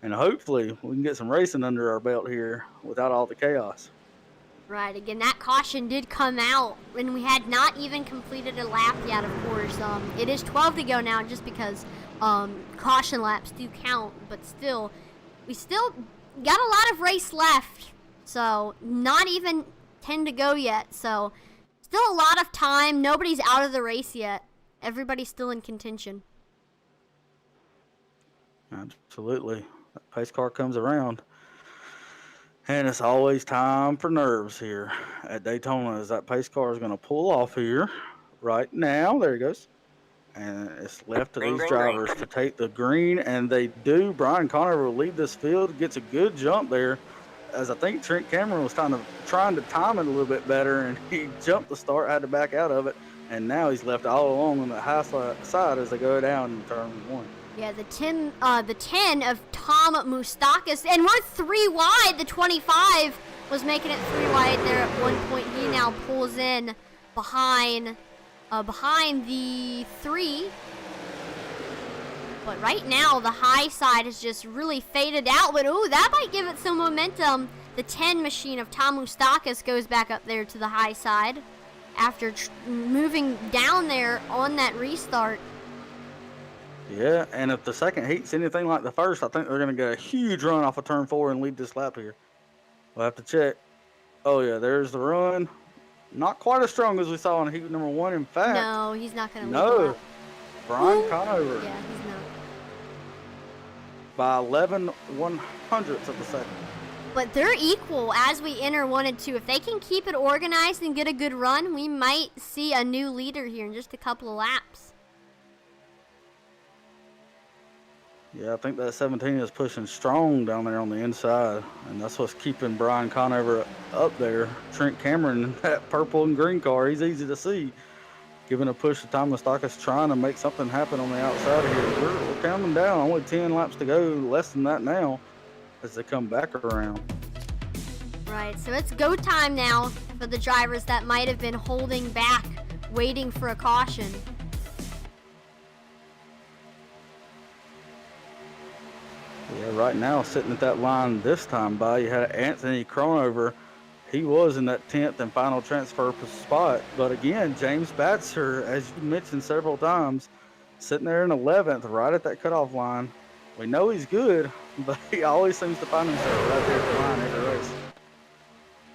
And hopefully we can get some racing under our belt here without all the chaos. Right, again, that caution did come out when we had not even completed a lap yet, of course. It is 12 to go now just because caution laps do count. But still, we still got a lot of race left. So not even 10 to go yet. So still a lot of time. Nobody's out of the race yet. Everybody's still in contention. Absolutely. That pace car comes around. And it's always time for nerves here at Daytona as that pace car is going to pull off here right now. There he goes. And it's left to these drivers to take the green, and they do. Brian Conover will lead this field, gets a good jump there, as I think Trent Cameron was trying to time it a little bit better, and he jumped the start, had to back out of it, and now he's left all alone on the high side as they go down in turn 1. Yeah, the 10 of Tom Moustakis, and we're 3 wide. The 25 was making it 3 wide there at one point. He now pulls in behind the 3. But right now, the high side is just really faded out. But ooh, that might give it some momentum. The 10 machine of Tom Moustakis goes back up there to the high side after moving down there on that restart. Yeah, and if the second heat's anything like the first, I think they're going to get a huge run off of turn 4 and lead this lap here. We'll have to check. Oh, yeah, there's the run. Not quite as strong as we saw in heat number 1, in fact. No, he's not going to lead the lap. Brian Conover. Yeah, he's not. By 11 100ths of a second. But they're equal as we enter 1 and 2. If they can keep it organized and get a good run, we might see a new leader here in just a couple of laps. Yeah, I think that 17 is pushing strong down there on the inside, and that's what's keeping Brian Conover up there. Trent Cameron in that purple and green car, he's easy to see, giving a push to Tom Moustakas, trying to make something happen on the outside here. We're counting down, only 10 laps to go, less than that now, as they come back around. Right, so it's go time now for the drivers that might have been holding back, waiting for a caution. Yeah, right now, sitting at that line this time by, you had Anthony Cronover. He was in that 10th and final transfer spot. But again, James Batzer, as you mentioned several times, sitting there in 11th, right at that cutoff line. We know he's good, but he always seems to find himself right there at the line every race.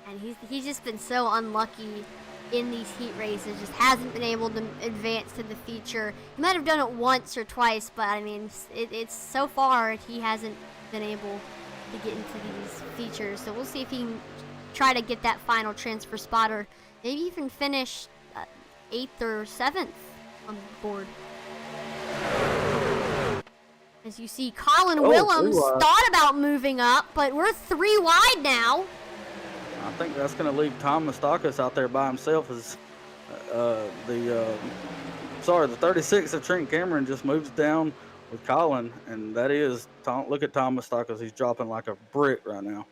And he's just been so unlucky in these heat races, just hasn't been able to advance to the feature. He might have done it once or twice, but I mean, it's so far he hasn't been able to get into these features. So we'll see if he can try to get that final transfer spot, or maybe even finish 8th or 7th on the board. As you see, Colin Willems thought about moving up, but we're 3 wide now. I think that's going to leave Tom Moustakas out there by himself as the 36 of Trent Cameron just moves down with Colin, and that is Tom. Look at Tom Moustakas; he's dropping like a brick right now.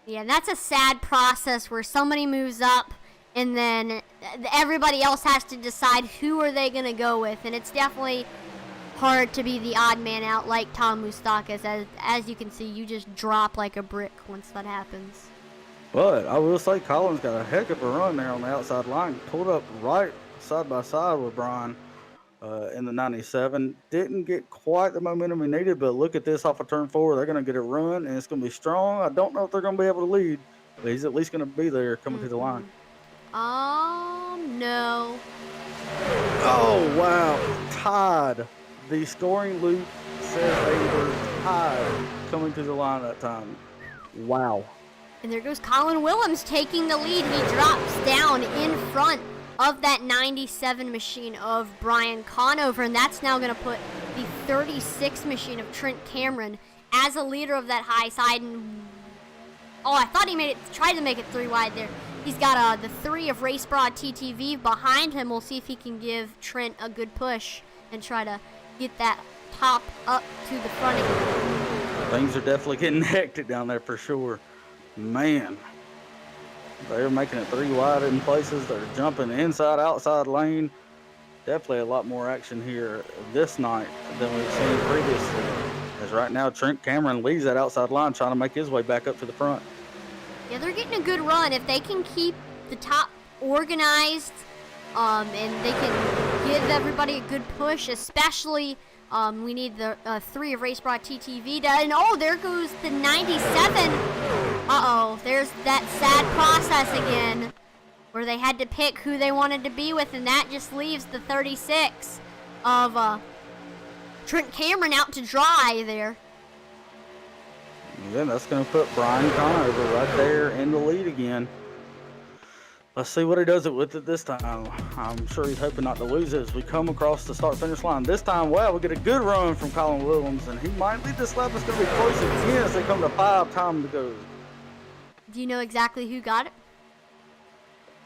Yeah, that's a sad process where somebody moves up, and then everybody else has to decide who are they going to go with, and it's definitely hard to be the odd man out like Tom Moustakas. As you can see, you just drop like a brick once that happens. But I will say Colin's got a heck of a run there on the outside line. Pulled up right side by side with Brian in the 97. Didn't get quite the momentum he needed, but look at this off of turn 4. They're going to get a run, and it's going to be strong. I don't know if they're going to be able to lead, but he's at least going to be there coming to the line. No. Oh, wow. Tied. The scoring loop says they were tied coming to the line that time. Wow. And there goes Colin Willems taking the lead. He drops down in front of that 97 machine of Brian Conover, and that's now going to put the 36 machine of Trent Cameron as a leader of that high side. And I thought he tried to make it 3 wide there. He's got the 3 of Race Broad TTV behind him. We'll see if he can give Trent a good push and try to get that top up to the front again. Things are definitely getting hectic down there for sure. Man, they're making it 3 wide in places. They're jumping inside, outside lane. Definitely a lot more action here this night than we've seen previously. As right now, Trent Cameron leads that outside line, trying to make his way back up to the front. Yeah, they're getting a good run. If they can keep the top organized, and they can give everybody a good push, especially we need the 3 of Race Broad TTV done. And there goes the 97. There's that sad process again where they had to pick who they wanted to be with, and that just leaves the 36 of Trent Cameron out to dry there. Yeah, that's going to put Brian Conover right there in the lead again. Let's see what he does with it this time. I'm sure he's hoping not to lose it as we come across the start-finish line. This time, we get a good run from Colin Willems, and he might lead this lap. It's going to be close again as they come to 5 time to go. Do you know exactly who got it?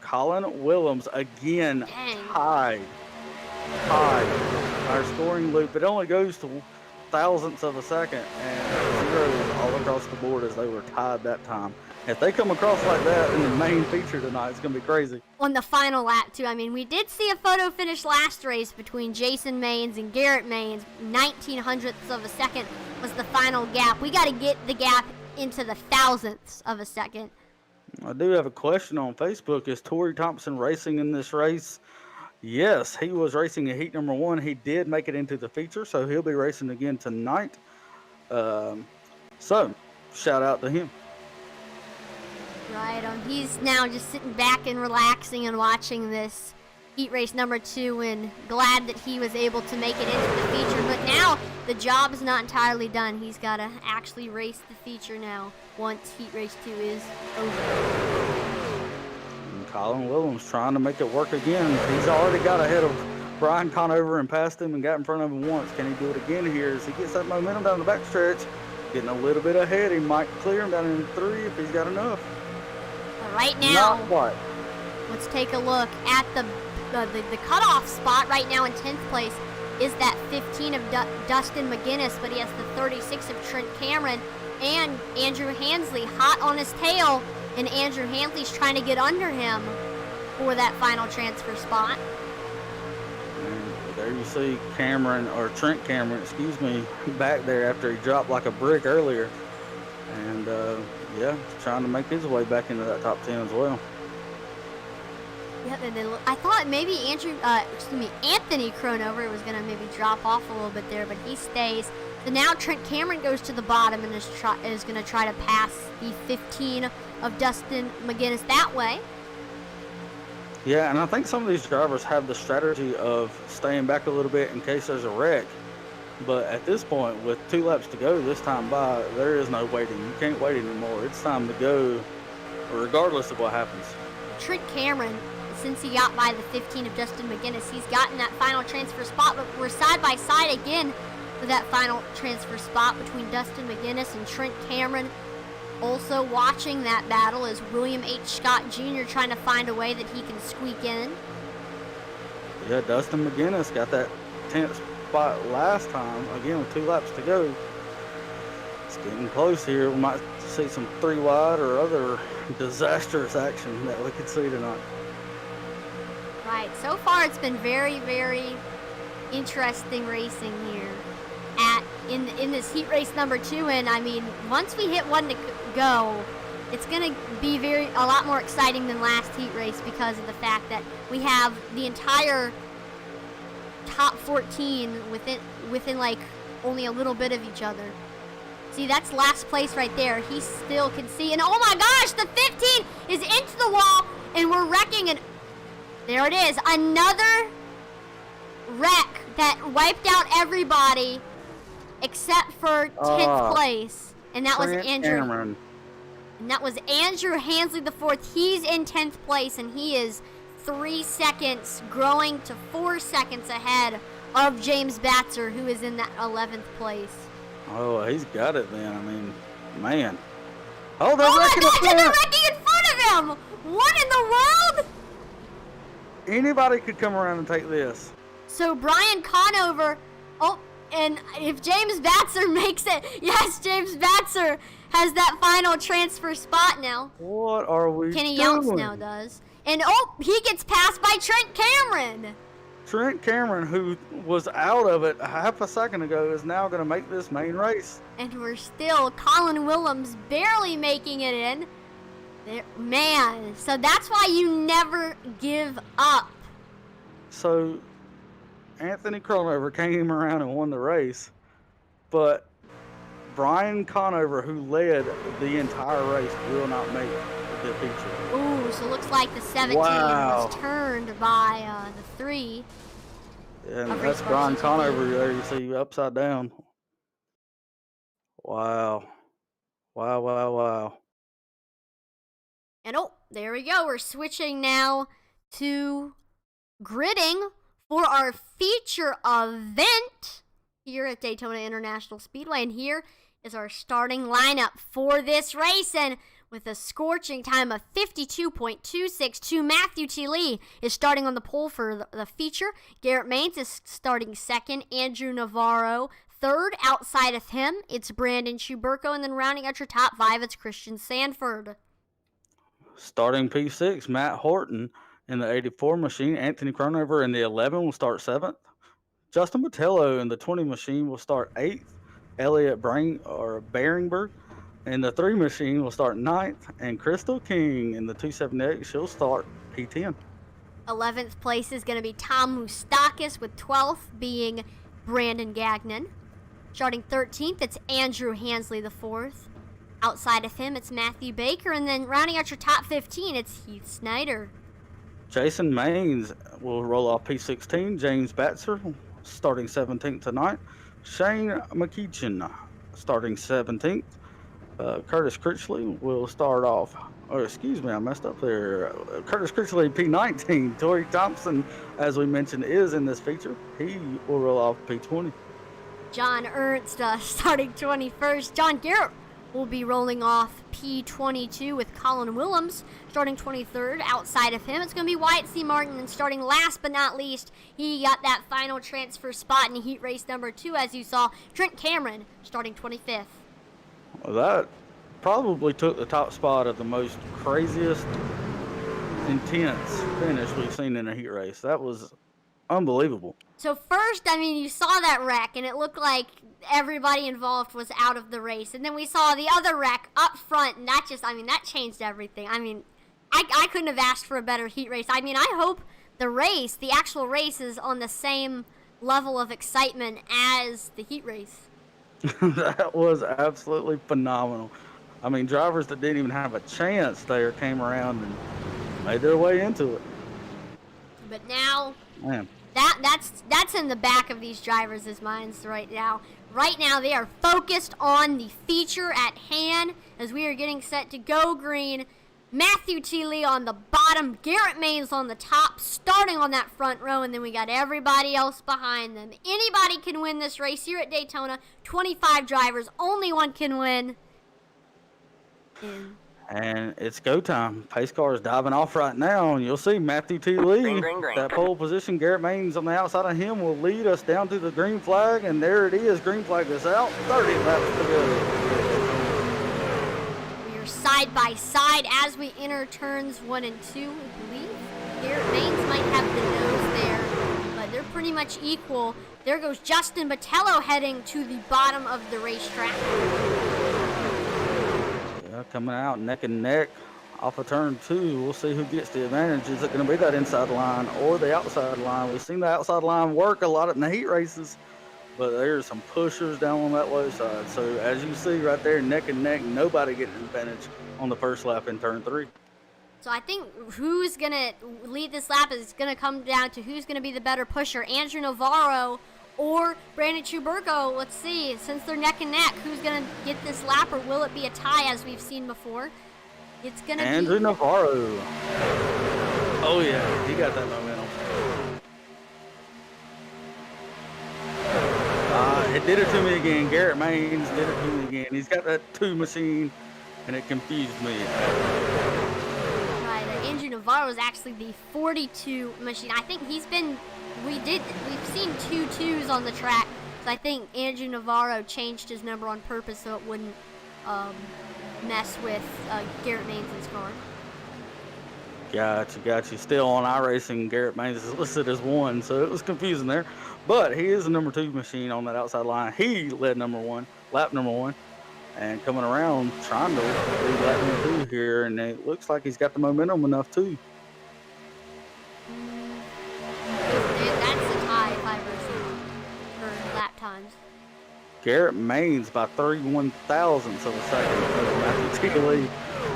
Colin Willems again. Dang. Tied. Our scoring loop, it only goes to thousandths of a second, and zeros all across the board as they were tied that time. If they come across like that in the main feature tonight, it's going to be crazy. On the final lap, too. I mean, we did see a photo finish last race between Jason Maynes and Garrett Maynes. 19 hundredths of a second was the final gap. We got to get the gap into the thousandths of a second. I do have a question on Facebook. Is Torrey Thompson racing in this race? Yes, he was racing in heat number 1. He did make it into the feature, so he'll be racing again tonight. So, shout out to him. Right, he's now just sitting back and relaxing and watching this heat race number 2, and glad that he was able to make it into the feature. But now the job is not entirely done. He's got to actually race the feature now once heat race 2 is over. And Colin Willems trying to make it work again. He's already got ahead of Brian Conover and passed him and got in front of him once. Can he do it again here as he gets that momentum down the backstretch? Getting a little bit ahead. He might clear him down in 3 if he's got enough. Right now, Not quite. let's take a look at the cutoff spot right now in 10th place is that 15 of Dustin McGinnis, but he has the 36 of Trent Cameron and Andrew Hansley hot on his tail, and Andrew Hansley's trying to get under him for that final transfer spot. And there you see Trent Cameron, excuse me, back there after he dropped like a brick earlier. And yeah, trying to make his way back into that top 10 as well. Yep, and then I thought maybe Anthony Cronover was going to maybe drop off a little bit there, but he stays. So now Trent Cameron goes to the bottom and is going to try to pass the 15 of Dustin McGinnis that way. Yeah, and I think some of these drivers have the strategy of staying back a little bit in case there's a wreck. But at this point, with 2 laps to go this time by, there is no waiting. You can't wait anymore. It's time to go regardless of what happens. Trent Cameron, since he got by the 15 of Dustin McGinnis, he's gotten that final transfer spot, but we're side by side again for that final transfer spot between Dustin McGinnis and Trent Cameron. Also watching that battle is William H. Scott Jr. trying to find a way that he can squeak in. Yeah, Dustin McGinnis got that 10th spot last time, again with 2 laps to go. It's getting close here. We might see some 3 wide or other disastrous action that we could see tonight. Right, so far it's been very, very interesting racing here in this heat race number 2, and I mean, once we hit 1 to go, it's going to be a lot more exciting than last heat race because of the fact that we have the entire top 14 within like only a little bit of each other. See, that's last place right there. He still can see, and oh my gosh, the 15 is into the wall, and we're wrecking, and there it is, another wreck that wiped out everybody except for 10th place, and that was Andrew Cameron. And that was Andrew Hansley the 4th. He's in 10th place, and he is 3 seconds, growing to 4 seconds ahead of James Batzer, who is in that 11th place. Oh, he's got it then. I mean, man. Oh, they're Oh my wrecking gosh, up and they're front. wrecking in front of him! What in the world? Anybody could come around and take this. So Brian Conover, and if James Batzer makes it, yes, James Batzer has that final transfer spot now. What are we Kenny doing? Younts now does. And he gets passed by Trent Cameron. Trent Cameron, who was out of it half a second ago, is now going to make this main race. And we're still Colin Willems barely making it in. Man, so that's why you never give up. So Anthony Cronover came around and won the race, but Brian Conover, who led the entire race, will not make the feature. Ooh, so looks like the 17 Wow. was turned by the 3. And Of that's race Brian cars. Conover there, you see, upside down. Wow. Wow, wow, wow. And there we go. We're switching now to gridding for our feature event here at Daytona International Speedway. And here is our starting lineup for this race. And with a scorching time of 52.262, Matthew T. Lee is starting on the pole for the feature. Garrett Maines is starting 2nd. Andrew Navarro 3rd. Outside of him, it's Brandon Schuberko. And then rounding out your top 5, it's Christian Sanford. Starting P6, Matt Horton in the 84 machine. Anthony Cronover in the 11 will start 7th. Justin Botello in the 20 machine will start 8th. Elliot Beringberg in the 3 machine will start 9th. And Crystal King in the 278, she'll start P10. 11th place is going to be Tom Moustakis, with 12th being Brandon Gagnon. Starting 13th, it's Andrew Hansley the 4th. Outside of him, it's Matthew Baker. And then rounding out your top 15, it's Heath Snyder. Jason Maines will roll off P16. James Batzer starting 17th tonight. Shane McKeechin starting 17th. Curtis Critchley will start off. Or excuse me, I messed up there. Curtis Critchley, P19. Tori Thompson, as we mentioned, is in this feature. He will roll off P20. John Ernst starting 21st. John Garrett will be rolling off P22 with Colin Willems starting 23rd. Outside of him, it's going to be Wyatt C. Martin. And starting last but not least, he got that final transfer spot in heat race number 2, as you saw. Trent Cameron starting 25th. Well, that probably took the top spot of the most craziest, intense finish we've seen in a heat race. That was unbelievable. So first, I mean, you saw that wreck, and it looked like everybody involved was out of the race. And then we saw the other wreck up front, and that just, I mean, that changed everything. I mean, I couldn't have asked for a better heat race. I mean, I hope the actual race is on the same level of excitement as the heat race. That was absolutely phenomenal. I mean, drivers that didn't even have a chance there came around and made their way into it. But now, Man. that's in the back of these drivers' minds right now. Right now, they are focused on the feature at hand as we are getting set to go green. Matthew T. Lee on the bottom, Garrett Maines on the top, starting on that front row, and then we got everybody else behind them. Anybody can win this race here at Daytona. 25 drivers, only one can win. And it's go time. Pace car is diving off right now, and you'll see Matthew T. Lee, that pole position. Garrett Maines on the outside of him will lead us down to the green flag, and there it is. Green flag is out. 30 laps to go. We are side by side as we enter turns 1 and 2. I believe Garrett Maines might have the nose there, but they're pretty much equal. There goes Justin Botello heading to the bottom of the racetrack. Coming out neck and neck off of turn 2. We'll see who gets the advantage. Is it going to be that inside line or the outside line? We've seen the outside line work a lot in the heat races, but there's some pushers down on that low side. So as you see right there, neck and neck, nobody getting an advantage on the first lap in turn 3. So I think who's going to lead this lap is going to come down to who's going to be the better pusher, Andrew Navarro or Brandon Chuburko. Let's see, since they're neck and neck, who's going to get this lap, or will it be a tie as we've seen before? It's going to be Andrew Navarro. Oh yeah, he got that momentum. It did it to me again. Garrett Maines did it to me again. He's got that 2 machine, and it confused me. Right, Andrew Navarro is actually the 42 machine. I think we've seen 2 2s on the track, so I think Andrew Navarro changed his number on purpose so it wouldn't mess with Garrett Maines' car. Gotcha. Still on iRacing, Garrett Maines is listed as 1, so it was confusing there. But he is the number 2 machine on that outside line. He led lap number 1, and coming around trying to lead lap number 2 here, and it looks like he's got the momentum enough too. That's a tie if I were for lap times. Garrett Maines by 31 thousandths of a second over Matthew T. Lee.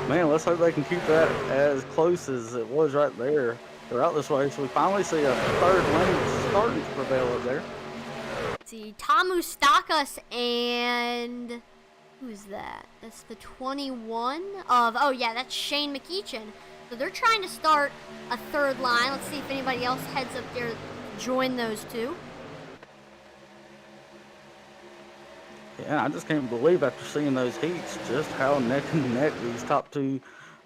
Man, let's hope they can keep that as close as it was right there throughout this race. We finally see a third lane starting to prevail up there. Let's see, Tom Ustakas and who's that? That's the 21 of, oh yeah, that's Shane McEachin. So they're trying to start a third line. Let's see if anybody else heads up there to join those two. Yeah, I just can't believe after seeing those heats just how neck and neck these top 2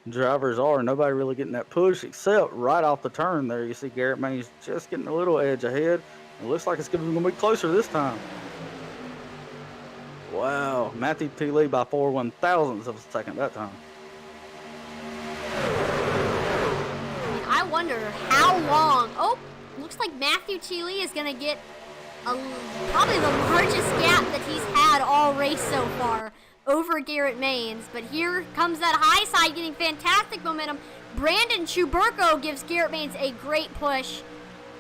drivers are. Nobody really getting that push except right off the turn there. You see Garrett Maines just getting a little edge ahead. It looks like it's going to be closer this time. Wow, Matthew T. Lee by 4 1,000ths of a second that time. I wonder how long. Oh, looks like Matthew T. Lee is going to get probably the largest gap that he's had all race so far over Garrett Maines. But here comes that high side getting fantastic momentum. Brandon Chuburko gives Garrett Maines a great push.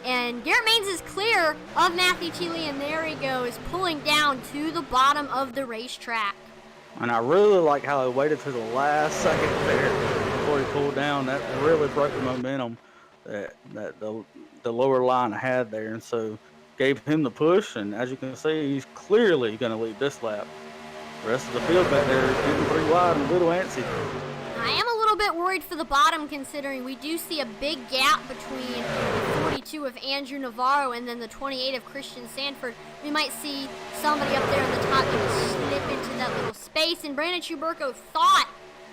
And Garrett Maines is clear of Matthew T. Lee, and there he goes, pulling down to the bottom of the racetrack. And I really like how he waited to the last second there before he pulled down. That really broke the momentum that the lower line had there. And so gave him the push, and as you can see, he's clearly going to lead this lap. The rest of the field back there is getting 3 wide and a little antsy. I am a little bit worried for the bottom, considering we do see a big gap between the 42 of Andrew Navarro and then the 28 of Christian Sanford. We might see somebody up there on the top maybe slip into that little space, and Brandon Chuberko thought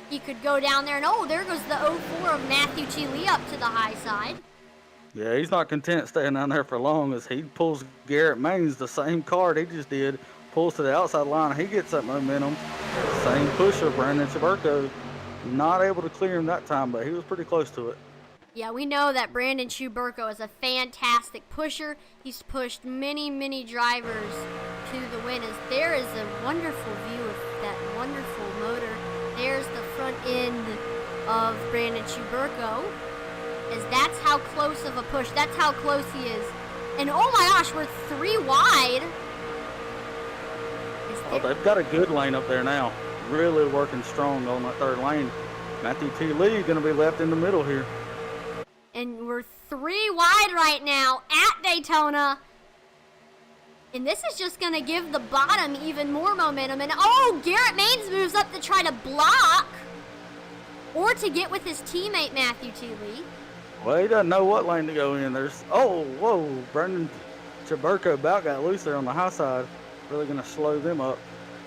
he could go down there, and oh, there goes the 04 of Matthew T. Lee up to the high side. Yeah, he's not content staying down there for long as he pulls Garrett Maines, the same card he just did, pulls to the outside line. He gets that momentum. Same pusher, Brandon Chuberko. Not able to clear him that time, but he was pretty close to it. Yeah, we know that Brandon Chuberko is a fantastic pusher. He's pushed many, many drivers to the win. As there is a wonderful view of that wonderful motor. There's the front end of Brandon Chuberko. As that's how close of a push. That's how close he is. And oh my gosh, we're 3 wide. Oh, they've got a good lane up there now. Really working strong on that 3rd lane. Matthew T. Lee going to be left in the middle here. And we're 3 wide right now at Daytona. And this is just going to give the bottom even more momentum. And oh, Garrett Maines moves up to try to block or to get with his teammate Matthew T. Lee. Well, he doesn't know what lane to go in. There's, oh, whoa, Brandon Chuberko about got loose there on the high side. Really going to slow them up.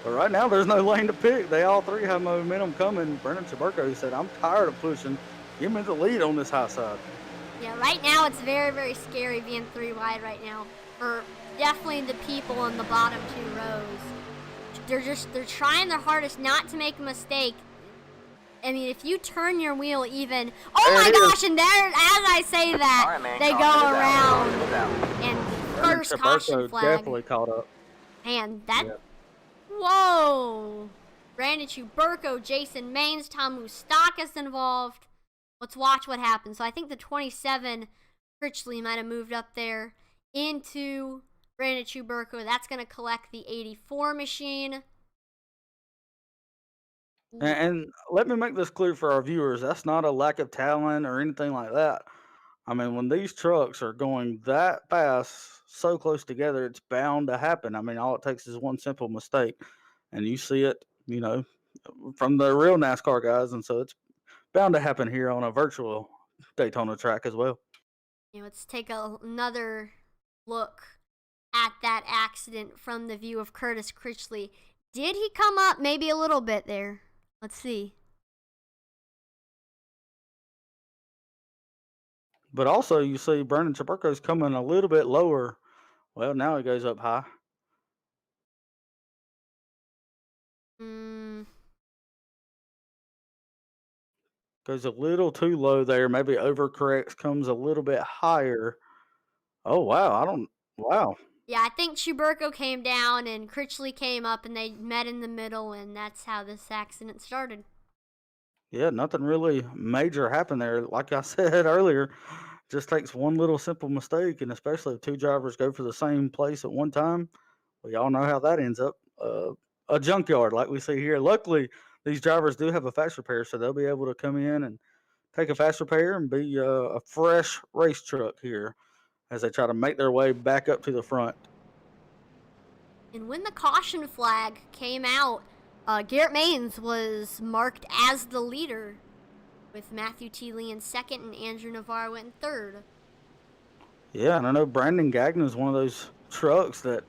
But right now, there's no lane to pick. They all 3 have momentum coming. Brandon Chuberko said, I'm tired of pushing. Give me the lead on this high side. Yeah, right now it's very, very scary being 3 wide right now. For definitely the people on the bottom 2 rows. They're trying their hardest not to make a mistake. I mean, if you turn your wheel even, oh my gosh, and there, as I say that, they go around and first caution flag. Definitely caught up. Man, that, whoa. Brandon Chuberko, Jason Maines, Tom Moustakas involved. Let's watch what happens. So I think the 27 Critchley might have moved up there into Brandon Chuberko. That's going to collect the 84 machine. And let me make this clear for our viewers. That's not a lack of talent or anything like that. I mean, when these trucks are going that fast, so close together, it's bound to happen. I mean, all it takes is one simple mistake. And you see it, you know, from the real NASCAR guys. And so it's bound to happen here on a virtual Daytona track as well. Let's take another look at that accident from the view of Curtis Critchley. Did he come up maybe a little bit there? Let's see. But also, you see Brandon Chuberko's coming a little bit lower. Well, now he goes up high. Goes a little too low there. Maybe overcorrects, comes a little bit higher. Oh, wow. Wow. Yeah, I think Chuberko came down and Critchley came up and they met in the middle, and that's how this accident started. Yeah, nothing really major happened there. Like I said earlier, just takes one little simple mistake, and especially if 2 drivers go for the same place at one time, we all know how that ends up. A junkyard like we see here. Luckily, these drivers do have a fast repair, so they'll be able to come in and take a fast repair and be a fresh race truck here as they try to make their way back up to the front. And when the caution flag came out, Garrett Maines was marked as the leader, with Matthew T. Lee in 2nd and Andrew Navarro in 3rd. Yeah, and I know Brandon Gagnon is one of those trucks that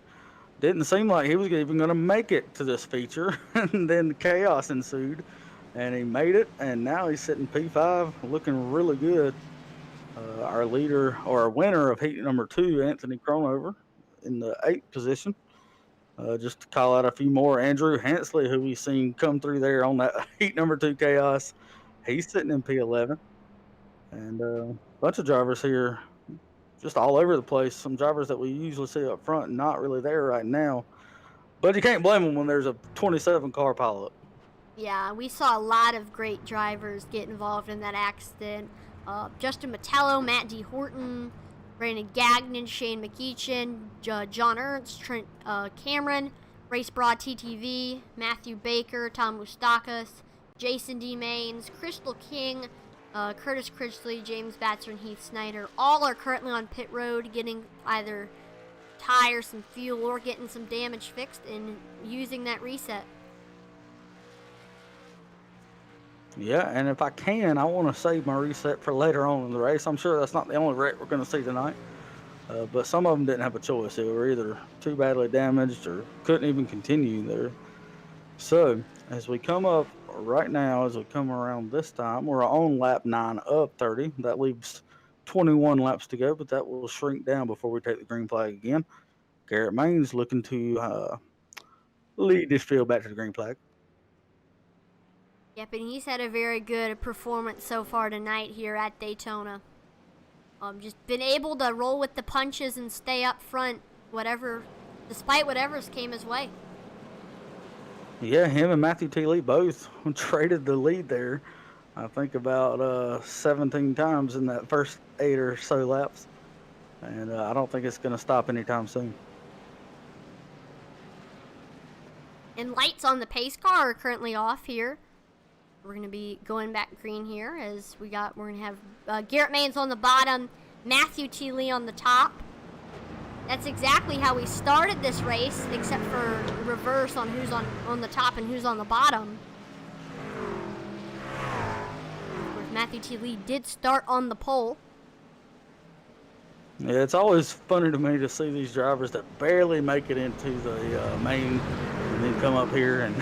didn't seem like he was even going to make it to this feature, and then chaos ensued, and he made it, and now he's sitting P5, looking really good. Our leader, or our winner of heat number 2, Anthony Cronover, in the 8th position. Just to call out a few more, Andrew Hansley, who we've seen come through there on that heat number 2 chaos. He's sitting in P11. And a bunch of drivers here just all over the place. Some drivers that we usually see up front not really there right now. But you can't blame them when there's a 27 car pileup. Yeah, we saw a lot of great drivers get involved in that accident. Justin Metello, Matt D. Horton, Brandon Gagnon, Shane McEachin, John Ernst, Trent Cameron, Race Broad TTV, Matthew Baker, Tom Moustakas, Jason D. Maines, Crystal King, Curtis Critchley, James Batzer, and Heath Snyder. All are currently on pit road getting either tires, some fuel, or getting some damage fixed and using that reset. Yeah, and if I can, I want to save my reset for later on in the race. I'm sure that's not the only wreck we're going to see tonight. But some of them didn't have a choice. They were either too badly damaged or couldn't even continue there. So as we come up right now, as we come around this time, we're on lap 9 of 30. That leaves 21 laps to go, but that will shrink down before we take the green flag again. Garrett Maines looking to lead this field back to the green flag. Yep, and he's had a very good performance so far tonight here at Daytona. Just been able to roll with the punches and stay up front, despite whatever's came his way. Yeah, him and Matthew T. Lee both traded the lead there. I think about 17 times in that first 8 or so laps. And I don't think it's going to stop anytime soon. And lights on the pace car are currently off here. We're going to be going back green here as we're going to have Garrett Maines on the bottom, Matthew T. Lee on the top. That's exactly how we started this race, except for reverse on who's on the top and who's on the bottom. Of course, Matthew T. Lee did start on the pole. Yeah, it's always funny to me to see these drivers that barely make it into the main and then come up here and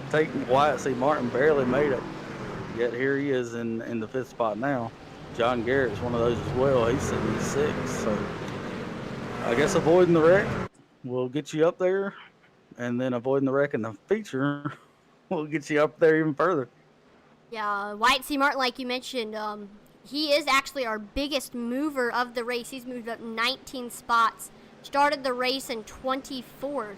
take Wyatt C. Martin barely made it. Yet here he is in the 5th spot now. John Garrett is one of those as well. He's 76. So I guess avoiding the wreck will get you up there, and then avoiding the wreck in the feature will get you up there even further. Yeah, Wyatt C. Martin, like you mentioned, he is actually our biggest mover of the race. He's moved up 19 spots. Started the race in 24th.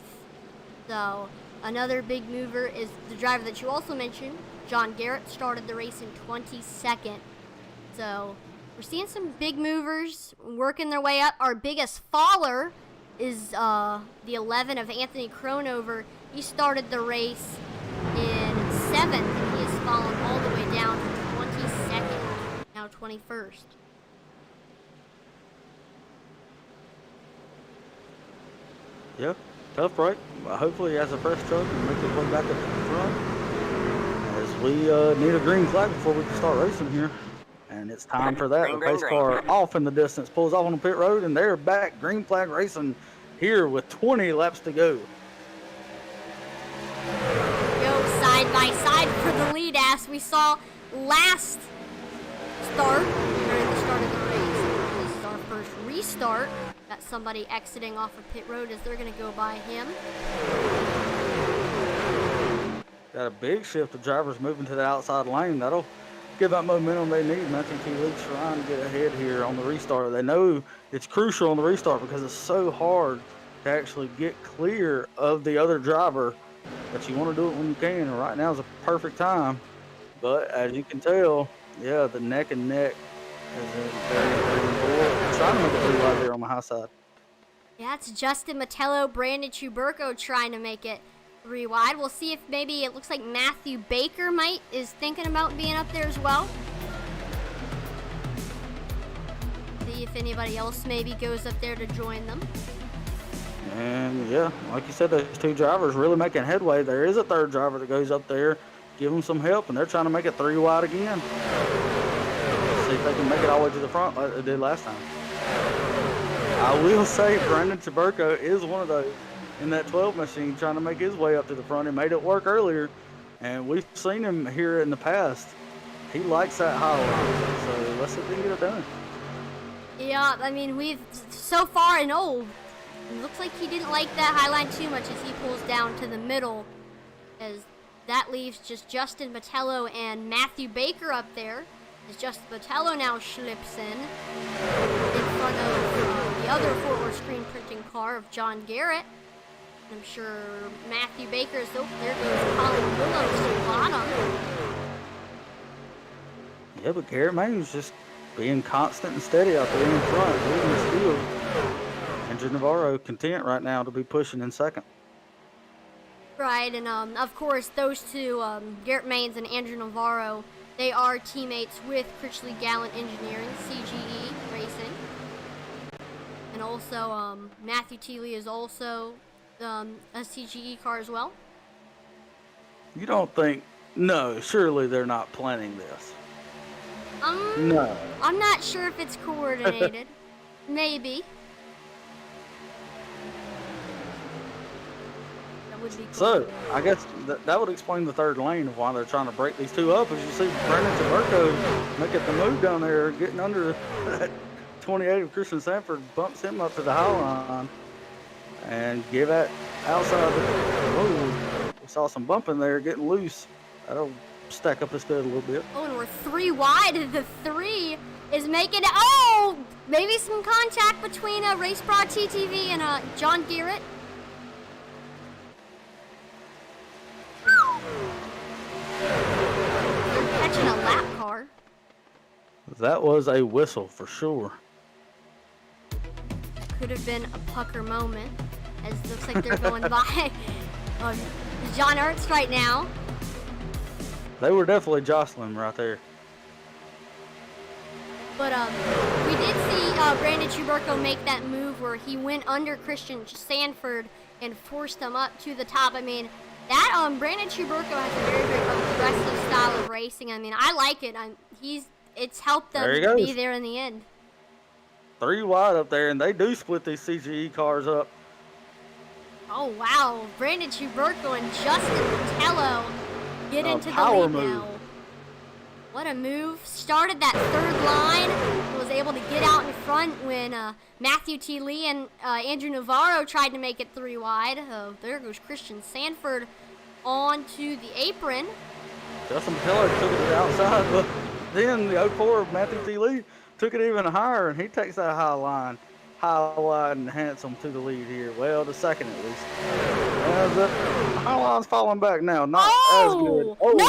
So another big mover is the driver that you also mentioned, John Garrett, started the race in 22nd. So we're seeing some big movers working their way up. Our biggest faller is the 11 of Anthony Cronover. He started the race in 7th, and he has fallen all the way down to 22nd, now 21st. Yeah, tough break. Hopefully he has a fresh truck and make his way back up to the front, as we need a green flag before we can start racing here. And it's time for that. The pace car off in the distance, pulls off on the pit road, and they're back green flag racing here with 20 laps to go. Go side by side for the lead, as we saw last start, during the start of the race. This is our first restart. Got somebody exiting off of pit road as they're going to go by him. Got a big shift of drivers moving to the outside lane. That'll give that momentum they need. Matthew T. Lee trying to get ahead here on the restart. They know it's crucial on the restart because it's so hard to actually get clear of the other driver, but you want to do it when you can, and right now is a perfect time. But as you can tell, yeah, the neck and neck is very important. Trying to make it through right there on the high side. Yeah, it's Justin Mettello, Brandon Chuberko trying to make it 3 wide. We'll see if maybe it looks like Matthew Baker is thinking about being up there as well. See if anybody else maybe goes up there to join them. And yeah, like you said, those two drivers really making headway. There is a third driver that goes up there, give them some help, and they're trying to make it 3 wide again. See if they can make it all the way to the front like they did last time. I will say Brandon Chuberko is one of those in that 12 machine trying to make his way up to the front. He made it work earlier, and we've seen him here in the past. He likes that high line, so let's see if we can get it done. Yeah, I mean, we've so far in old, it looks like he didn't like that high line too much as he pulls down to the middle, as that leaves just Justin Mettello and Matthew Baker up there, as Justin Mettello now slips in front of the other forward screen printing car of John Garrett. I'm sure Matthew Baker is there goes Colin Willows to the bottom. Yeah, but Garrett Maines just being constant and steady out there in front, leading the field. Andrew Navarro content right now to be pushing in second. Right, and of course those two, Garrett Maines and Andrew Navarro, they are teammates with Critchley Gallant Engineering, CGE Racing. And also Matthew T. Lee is also a CGE car as well. You don't think No, surely they're not planning this. No. I'm not sure if it's coordinated. Maybe. That would be cool. So, I guess that would explain the third lane of why they're trying to break these two up. As you see Brandon Taberco making the move down there, getting under that 28 of Christian Sanford, bumps him up to the high line, and give that outside. Oh, we saw some bumping there, getting loose. That'll stack up his stud a little bit. Oh, and we're 3 wide. The 3 is making, oh, maybe some contact between Race Pro TTV and John Garrett. They're catching a lap car. That was a whistle for sure. Could have been a pucker moment, as it looks like they're going by John Ernst right now. They were definitely jostling right there. But we did see Brandon Chuberko make that move where he went under Christian Sanford and forced him up to the top. I mean, that Brandon Chuberko has a very, very aggressive style of racing. I mean, I like it. It's helped them be there in the end. 3 wide up there, and they do split these CGE cars up. Oh, wow. Brandon Chuberko and Justin Patello get into the lead now. What a move. Started that third line. Was able to get out in front when Matthew T. Lee and Andrew Navarro tried to make it 3 wide. There goes Christian Sanford onto the apron. Justin Patello took it outside, but then the 04 Matthew T. Lee took it even higher, and he takes that high line, high, wide, and handsome to the lead here. Well, the second at least. As the high line's falling back now. Not as good. Oh, no, and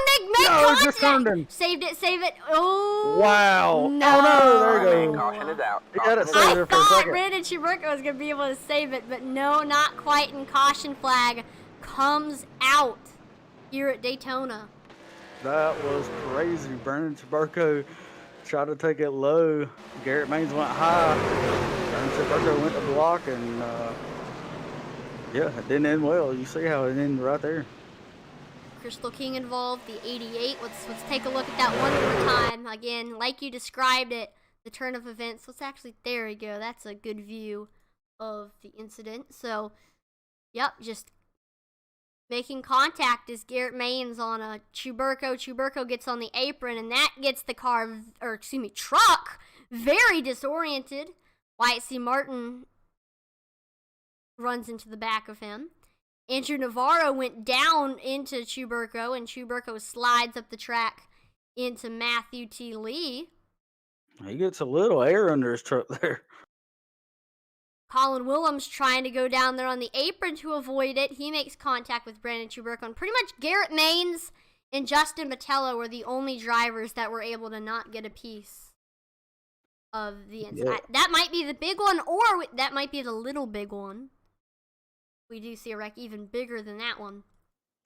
they make contact. Just turned him. Saved it, save it. Oh. Wow. No. Oh, no, there you go. Caution is out. He had it saved I there for a thought second. Brandon Chuberko was going to be able to save it, but no, not quite, and caution flag comes out here at Daytona. That was crazy. Brandon Chuberko tried to take it low. Garrett Maines went high. Brandon Chuberko went to block, and yeah, it didn't end well. You see how it ended right there. Crystal King involved, the 88. Let's take a look at that one more time. Again, like you described it, the turn of events. Let's actually, there we go. That's a good view of the incident. So, yep, just making contact is Garrett Maines on a Chuberko. Chuberko gets on the apron, and that gets the truck very disoriented. Wyatt C. Martin runs into the back of him. Andrew Navarro went down into Chuberko, and Chuberko slides up the track into Matthew T. Lee. He gets a little air under his truck there. Colin Willems trying to go down there on the apron to avoid it. He makes contact with Brandon Chuberko. And pretty much Garrett Maines and Justin Patello were the only drivers that were able to not get a piece of the incident. Yeah. That might be the big one, or that might be the little big one. We do see a wreck even bigger than that one.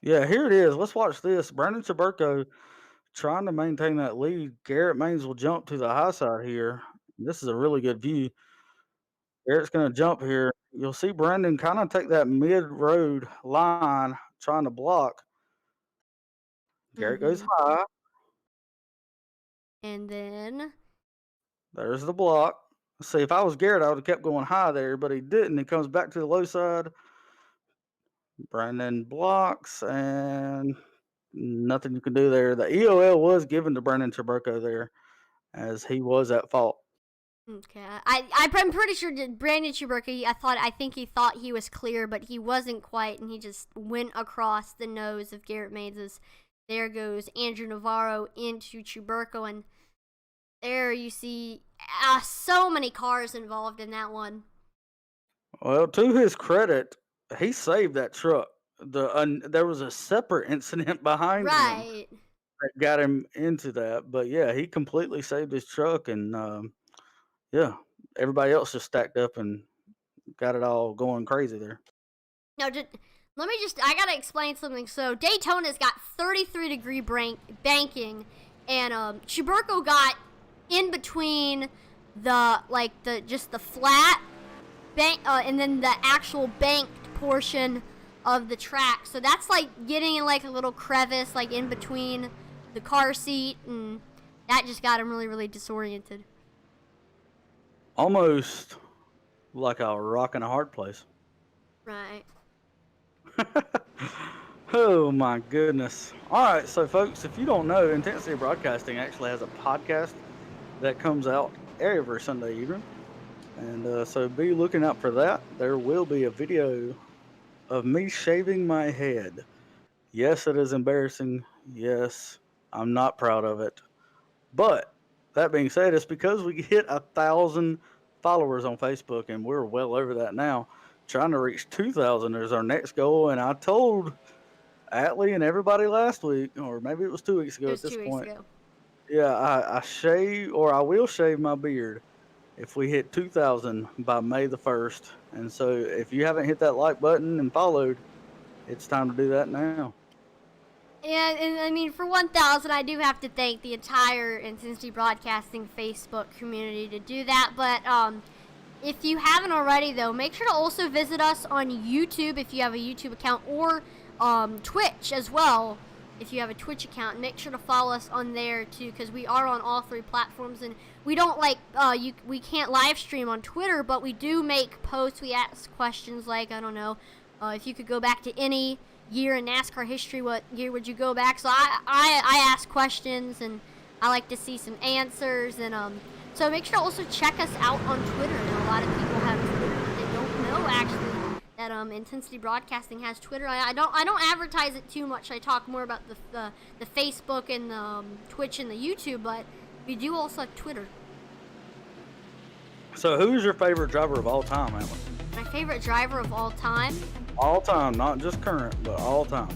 Yeah, here it is. Let's watch this. Brandon Chuberko trying to maintain that lead. Garrett Maines will jump to the high side here. This is a really good view. Garrett's going to jump here. You'll see Brandon kind of take that mid-road line trying to block. Garrett goes high. And then There's the block. See, if I was Garrett, I would have kept going high there, but he didn't. He comes back to the low side. Brandon blocks, and nothing you can do there. The EOL was given to Brandon Chuberko there, as he was at fault. okay, I'm pretty sure Brandon Chuberko. I think he thought he was clear, but he wasn't quite, and he just went across the nose of Garrett Maines. There goes Andrew Navarro into Chuberko, and there you see so many cars involved in that one. Well, to his credit, he saved that truck. There was a separate incident behind him Right. that got him into that, but yeah, he completely saved his truck, and yeah, everybody else just stacked up and got it all going crazy there. Now, I gotta explain something. So Daytona's got 33-degree banking, and Chuberko got in between the flat bank and then the actual banked portion of the track. So that's like getting in like a little crevice, like in between the car seat, and that just got him really, really disoriented. Almost like a rock in a hard place. Right. Oh my goodness. All right, so folks, if you don't know, Intensity Broadcasting actually has a podcast that comes out every Sunday evening. And so be looking out for that. There will be a video of me shaving my head. Yes, it is embarrassing. Yes, I'm not proud of it. But that being said, it's because we hit 1,000 followers on Facebook, and we're well over that now. Trying to reach 2,000 is our next goal, and I told Atlee and everybody last week, or maybe it was 2 weeks ago It at was this 2 weeks point. ago. Yeah, I shave, or I will shave my beard if we hit 2,000 by May the 1st. And so if you haven't hit that like button and followed, it's time to do that now. And I mean, for 1,000, I do have to thank the entire Intensity Broadcasting Facebook community to do that. But if you haven't already, though, make sure to also visit us on YouTube if you have a YouTube account, or Twitch as well if you have a Twitch account. Make sure to follow us on there too, because we are on all 3 platforms. And we don't we can't live stream on Twitter, but we do make posts. We ask questions like, I don't know, if you could go back to any year in NASCAR history, what year would you go back? So I ask questions, and I like to see some answers. And so make sure to also check us out on Twitter. And a lot of people have Twitter, but they don't know actually that Intensity Broadcasting has Twitter. I don't advertise it too much. I talk more about the Facebook and the Twitch and the YouTube, but we do also have Twitter. So who's your favorite driver of all time, Alan? My favorite driver of all time? All time, not just current, but all time.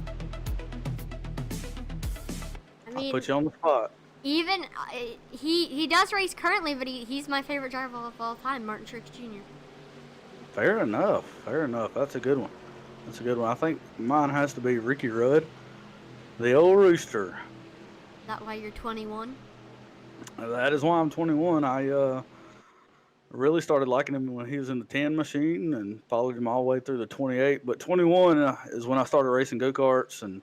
I mean, I'll put you on the spot. Even he does race currently, but he's my favorite driver of all time, Martin Truex Jr. Fair enough. Fair enough. That's a good one. That's a good one. I think mine has to be Ricky Rudd, the old rooster. Is that why you're 21? That is why I'm 21. I really started liking him when he was in the 10 machine and followed him all the way through the 28. But 21 is when I started racing go-karts, and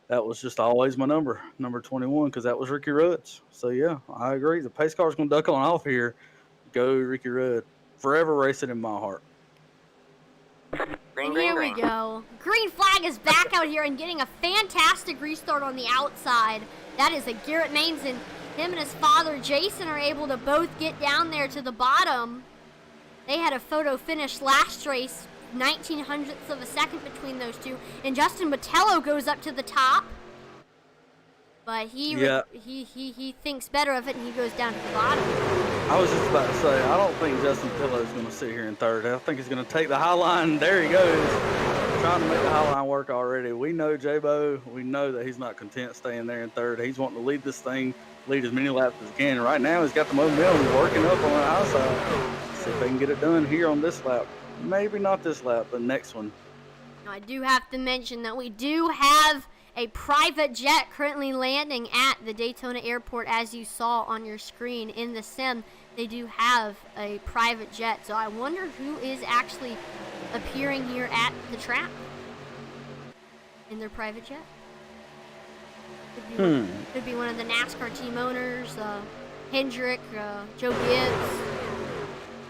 that was just always my number 21, because that was Ricky Rudd's. So, yeah, I agree. The pace car's going to duck on off here. Go Ricky Rudd. Forever racing in my heart. And here we go. Green flag is back out here and getting a fantastic restart on the outside. That is a Garrett Maines, and him and his father Jason are able to both get down there to the bottom. They had a photo finish last race, 19/100ths of a second between those two, and Justin Botello goes up to the top. But he thinks better of it, and he goes down to the bottom. I was just about to say, I don't think Justin Pillow is going to sit here in third. I think he's going to take the high line. There he goes, trying to make the high line work already. We know J-Bo. We know that he's not content staying there in third. He's wanting to lead this thing, lead as many laps as he can. Right now, he's got the momentum. He's working up on the outside. See if they can get it done here on this lap. Maybe not this lap, but next one. Now, I do have to mention that we do have a private jet currently landing at the Daytona Airport, as you saw on your screen in the sim. They do have a private jet, so I wonder who is actually appearing here at the track in their private jet. Could be one of the NASCAR team owners, Hendrick, Joe Gibbs,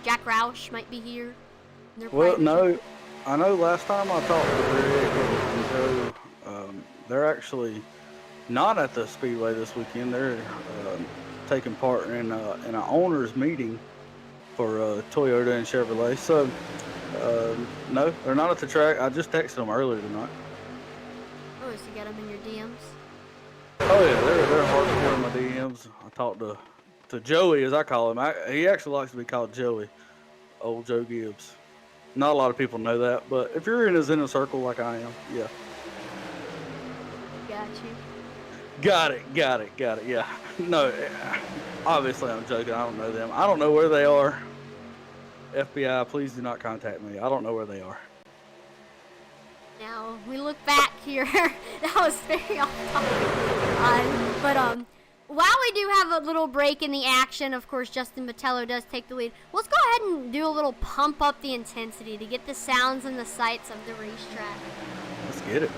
Jack Roush might be here. Well, no, I know last time I talked to Greg and Joe, they're actually not at the Speedway this weekend. They're taking part in an owner's meeting for Toyota and Chevrolet. So, no, they're not at the track. I just texted them earlier tonight. Oh, so you got them in your DMs? Oh, yeah, they're hardcore in my DMs. I talked to Joey, as I call him. He actually likes to be called Joey, old Joe Gibbs. Not a lot of people know that, but if you're in his inner circle like I am, yeah. Got it, yeah. No, obviously I'm joking. I don't know them. I don't know where they are. FBI, please do not contact me. I don't know where they are. Now, we look back here. That was very off topic. But while we do have a little break in the action, of course, Justin Botello does take the lead. Let's go ahead and do a little pump up the intensity to get the sounds and the sights of the racetrack. get it.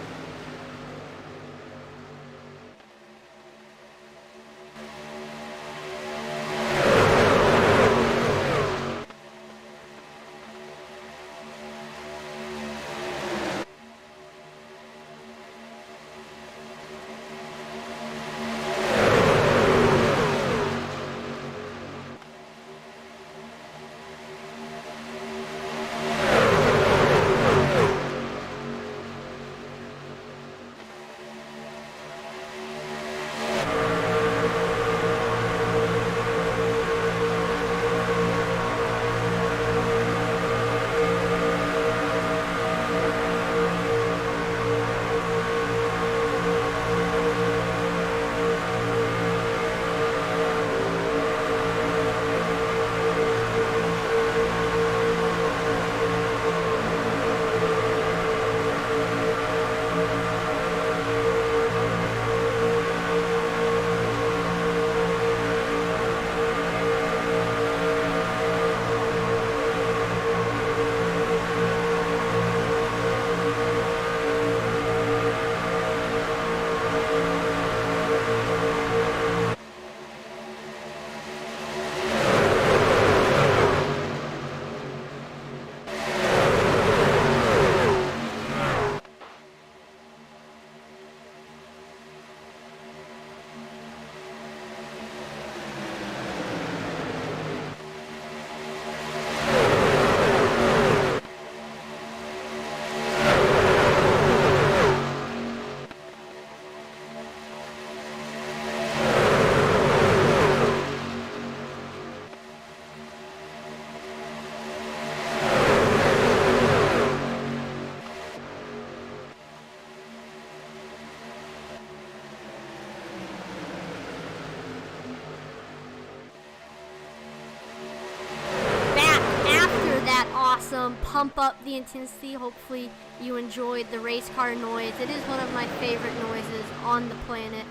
Awesome, pump up the intensity. Hopefully you enjoyed the race car noise. It is one of my favorite noises on the planet.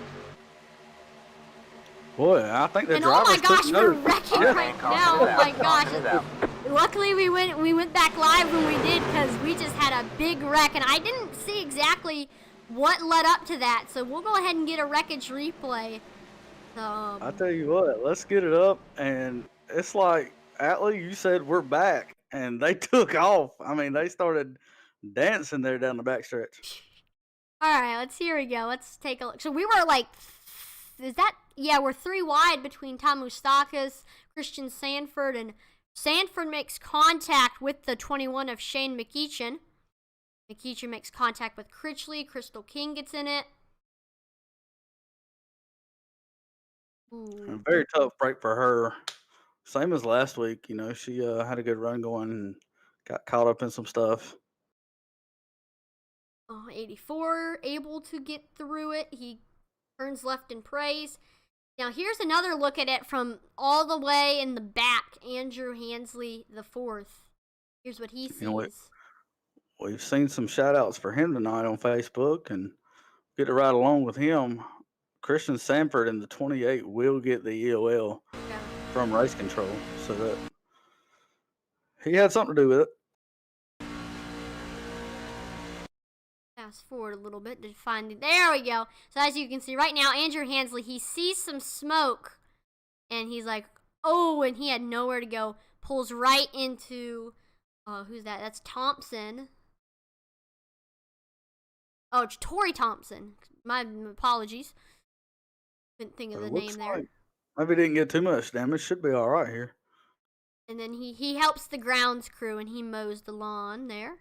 Boy, I think the and oh drivers my gosh, took we're note. wrecking right now. Oh my gosh. Luckily we went back live when we did, because we just had a big wreck and I didn't see exactly what led up to that. So we'll go ahead and get a wreckage replay. I tell you what, let's get it up. And it's like, Atlee, you said we're back, and they took off. I mean, they started dancing there down the backstretch. All right, here we go. Let's take a look. So we were like, yeah, we're 3 wide between Tom Mustakas, Christian Sanford, and Sanford makes contact with the 21 of Shane McEachin. McEachin makes contact with Critchley. Crystal King gets in it. A very tough break for her. Same as last week, you know, she had a good run going and got caught up in some stuff. 84 able to get through it. He turns left and prays. Now here's another look at it from all the way in the back. Andrew Hansley the 4th. Here's what he sees. You know, we've seen some shout outs for him tonight on Facebook, and get to ride along with him. Christian Sanford in the 28 will get the EOL from race control, so that he had something to do with it. Fast forward a little bit to find it. There we go. So as you can see right now, Andrew Hansley, he sees some smoke and he's like, oh, and he had nowhere to go. Pulls right into, who's that? That's Thompson. Oh, it's Tori Thompson. My apologies. Couldn't think of the name there. Maybe didn't get too much damage. Should be all right here. And then he helps the grounds crew and he mows the lawn there.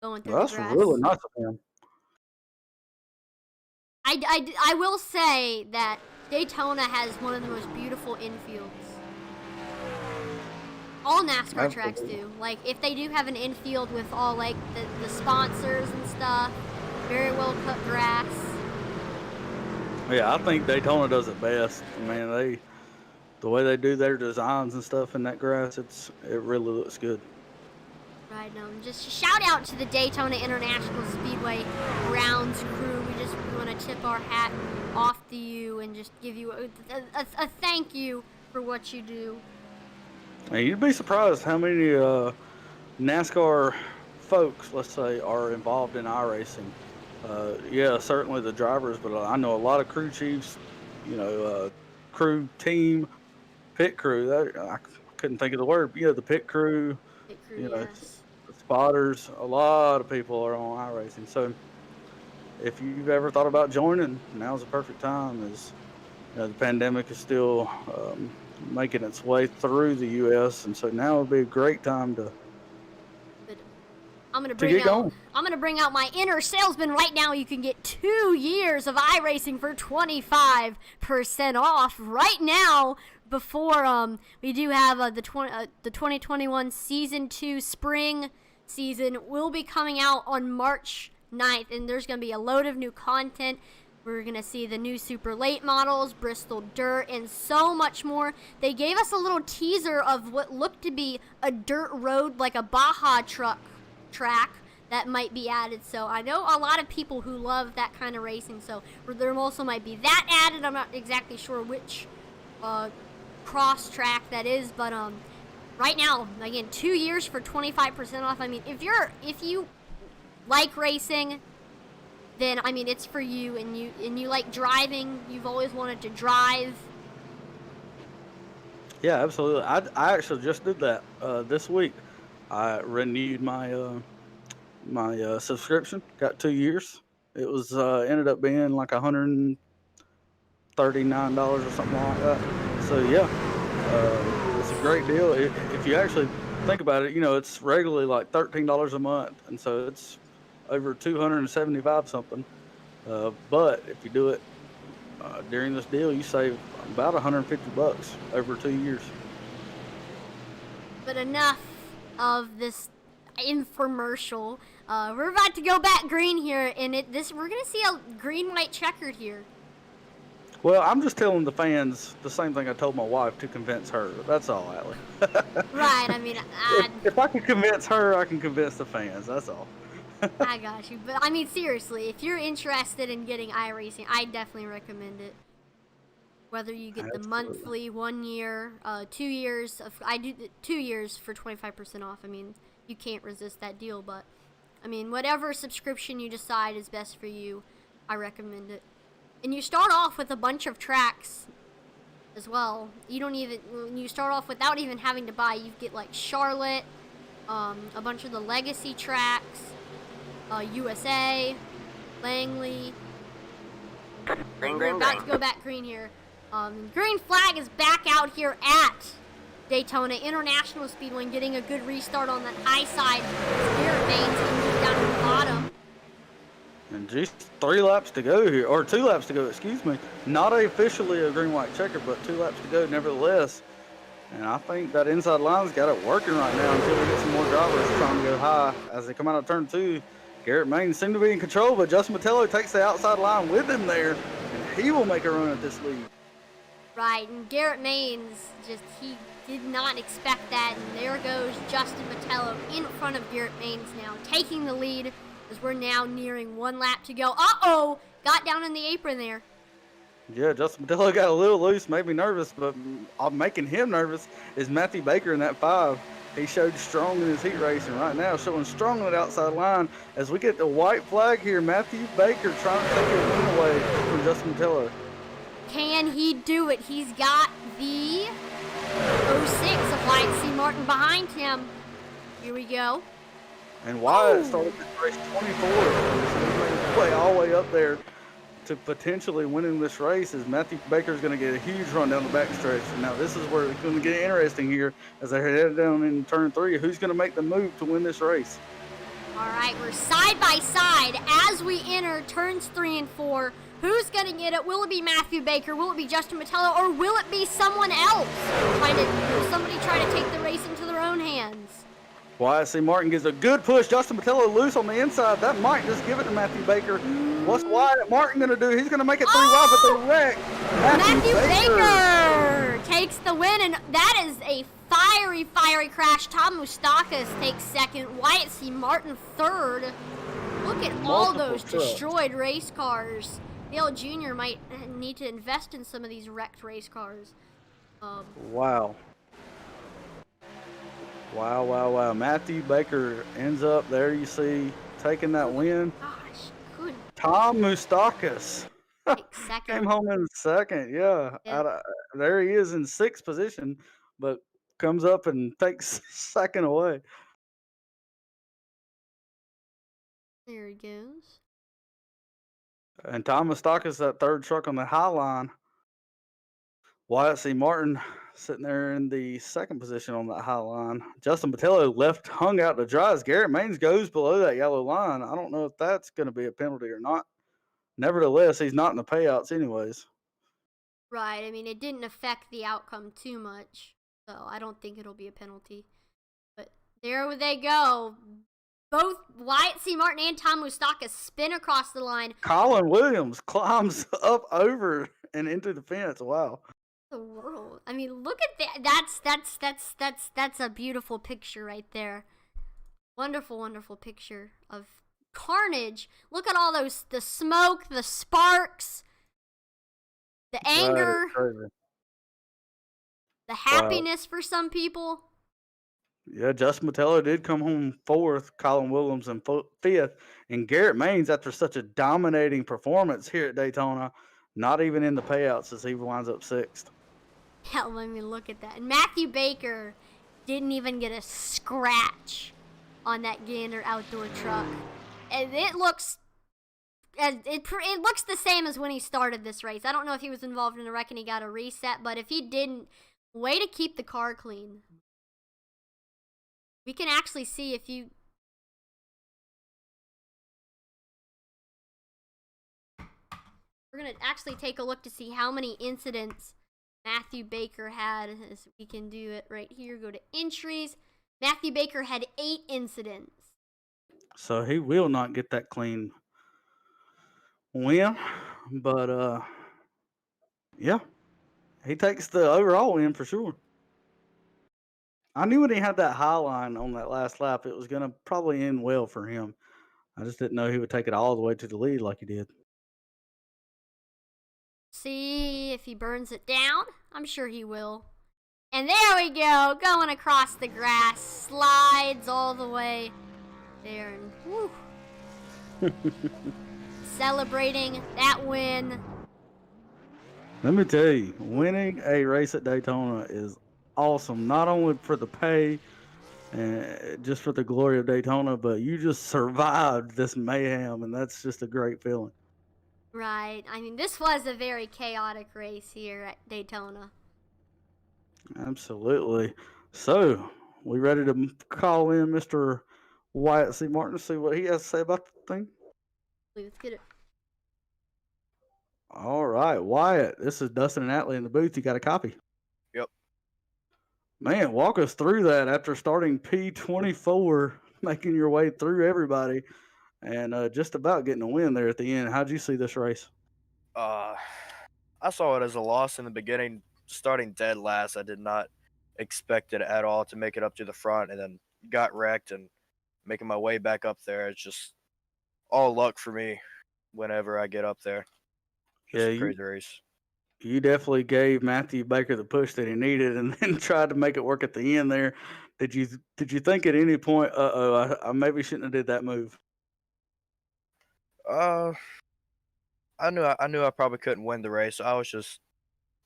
Going through the grass. That's really nice of him. I will say that Daytona has one of the most beautiful infields. All NASCAR tracks do. Like, if they do have an infield with all, like, the sponsors and stuff, very well cut grass. Yeah, I think Daytona does it best. I mean, the way they do their designs and stuff in that grass, it really looks good. Right now, just shout out to the Daytona International Speedway grounds crew. We want to tip our hat off to you and just give you a thank you for what you do. And you'd be surprised how many NASCAR folks, let's say, are involved in iRacing. Yeah, certainly the drivers, but I know a lot of crew chiefs, crew team, pit crew. I couldn't think of the word. The pit crew, Pit crew, you know, yes. the spotters. A lot of people are on iRacing. So if you've ever thought about joining, now's the perfect time. As the pandemic is still making its way through the U.S., and so now would be a great time But I'm gonna to bring get out going. I'm gonna bring out my inner salesman right now. You can get 2 years of iRacing for 25% off right now. Before we do have the 2021 season 2 spring season will be coming out on March 9th, and there's gonna be a load of new content. We're going to see the new super late models, Bristol Dirt, and so much more. They gave us a little teaser of what looked to be a dirt road, like a Baja track that might be added. So I know a lot of people who love that kind of racing. So there also might be that added. I'm not exactly sure which cross track that is, but right now, again, 2 years for 25% off. I mean, if you like racing, then I mean it's for you, and you like driving. You've always wanted to drive. Yeah, absolutely. I actually just did that this week. I renewed my subscription. Got 2 years. It was ended up being like $139 or something like that. So yeah, it's a great deal. If you actually think about it, it's regularly like $13 a month, and so it's over 275 something. But if you do it during this deal, you save about $150 over 2 years. But enough of this infomercial. We're about to go back green here, and we're gonna see a green-white checkered here. Well, I'm just telling the fans the same thing I told my wife to convince her. That's all, Allie. Right. I mean, if I can convince her, I can convince the fans. That's all. I got you. But I mean, seriously, if you're interested in getting iRacing, I definitely recommend it. Whether you get the monthly, 1 year, 2 years, I do 2 years for 25% off. I mean, you can't resist that deal. But I mean, whatever subscription you decide is best for you, I recommend it. And you start off with a bunch of tracks as well. When you start off without even having to buy, you get like Charlotte, a bunch of the legacy tracks, USA, Langley. We're about to go back green here. Green flag is back out here at Daytona International Speedway, getting a good restart on that high side. Garrett Baines can move down to the bottom. And just 3 laps to go here, or 2 laps to go, excuse me. Not officially a green-white checker, but 2 laps to go nevertheless. And I think that inside line's got it working right now until we get some more drivers trying to go high as they come out of turn 2. Garrett Baines seemed to be in control, but Justin Metello takes the outside line with him there, and he will make a run at this lead. Right, and Garrett Baines, he did not expect that, and there goes Justin Metello in front of Garrett Baines now, taking the lead as we're now nearing 1 lap to go. Uh-oh! Got down in the apron there. Yeah, Justin Metello got a little loose, made me nervous, but making him nervous is Matthew Baker in that 5. He showed strong in his heat racing right now, showing strong on that outside line. As we get the white flag here, Matthew Baker trying to take a win away from Justin Metello. Can he do it? He's got the 06 of Wyatt C. Martin behind him. Here we go. And Wyatt started this race 24. He's way all the way up there to potentially winning this race, as Matthew Baker is going to get a huge run down the backstretch. Now this is where it's going to get interesting here as they're headed down in turn 3. Who's going to make the move to win this race? All right, we're side by side as we enter turns 3 and 4. Who's going to get it? Will it be Matthew Baker? Will it be Justin Metello? Or will it be someone else? Will somebody try to take the race into their own hands? Wyatt C. Martin gives a good push. Justin Metello loose on the inside. That might just give it to Matthew Baker. What's Wyatt Martin going to do? He's going to make it 3 wide, but they wreck. Matthew Baker takes the win, and that is a fiery crash. Tom Moustakis takes second. Wyatt C. Martin third. Look at all those destroyed race cars. Dale Jr. might need to invest in some of these wrecked race cars. Wow. Matthew Baker ends up there, you see, taking that win. Gosh, good. Tom Moustakis Like came second. home in second. Yeah, Yeah, there he is in sixth position, but comes up and takes second away. there he goes. And Tom Moustakis, that third truck on the high line. Wyatt C. Martin sitting there in the second position on that high line. Justin Patello left hung out to dry as Garrett Maines goes below that yellow line. I don't know if that's going to be a penalty or not. Nevertheless, he's not in the payouts anyways. Right. I mean, it didn't affect the outcome too much, so I don't think it'll be a penalty. But there they go. Both Wyatt C. Martin and Tom Moustakis spin across the line. Colin Williams climbs up over and into the fence. Wow. The world. I mean, look at that. That's a beautiful picture right there. Wonderful, wonderful picture of carnage. Look at all those, the smoke, the sparks, the anger, the happiness for some people. Yeah, Justin Metello did come home fourth, Colin Williams in fifth, and Garrett Maines, after such a dominating performance here at Daytona, not even in the payouts as he winds up sixth. Yeah, let me look at that. And Matthew Baker didn't even get a scratch on that Gander outdoor truck, and it looks the same as when he started this race. I don't know if he was involved in a wreck and he got a reset, but if he didn't, way to keep the car clean. We can actually see if you... We're going to actually take a look to see how many incidents Matthew Baker had. As we can do it right here. Go to entries. Matthew Baker had 8 incidents. So he will not get that clean win. But, yeah, he takes the overall win for sure. I knew when he had that high line on that last lap, it was going to probably end well for him. I just didn't know he would take it all the way to the lead like he did. See if he burns it down. I'm sure he will. And there we go, going across the grass. Slides all the way there. And whew. Celebrating that win. Let me tell you, winning a race at Daytona is awesome. Not only for the pay and just for the glory of Daytona, but you just survived this mayhem, and that's just a great feeling. Right. I mean, this was a very chaotic race here at Daytona. Absolutely. So, we ready to call in Mr. Wyatt C. Martin to see what he has to say about the thing? Let's get it. All right, Wyatt, this is Dustin and Atlee in the booth. You got a copy? Yep. Man, walk us through that after starting P24, making your way through everybody, and just about getting a win there at the end. How'd you see this race? I saw it as a loss in the beginning, starting dead last. I did not expect it at all to make it up to the front, and then got wrecked and making my way back up there. It's just all luck for me whenever I get up there. Just a crazy race. You definitely gave Matthew Baker the push that he needed, and then tried to make it work at the end there. Did you think at any point, I maybe shouldn't have did that move? I knew I probably couldn't win the race. So I was just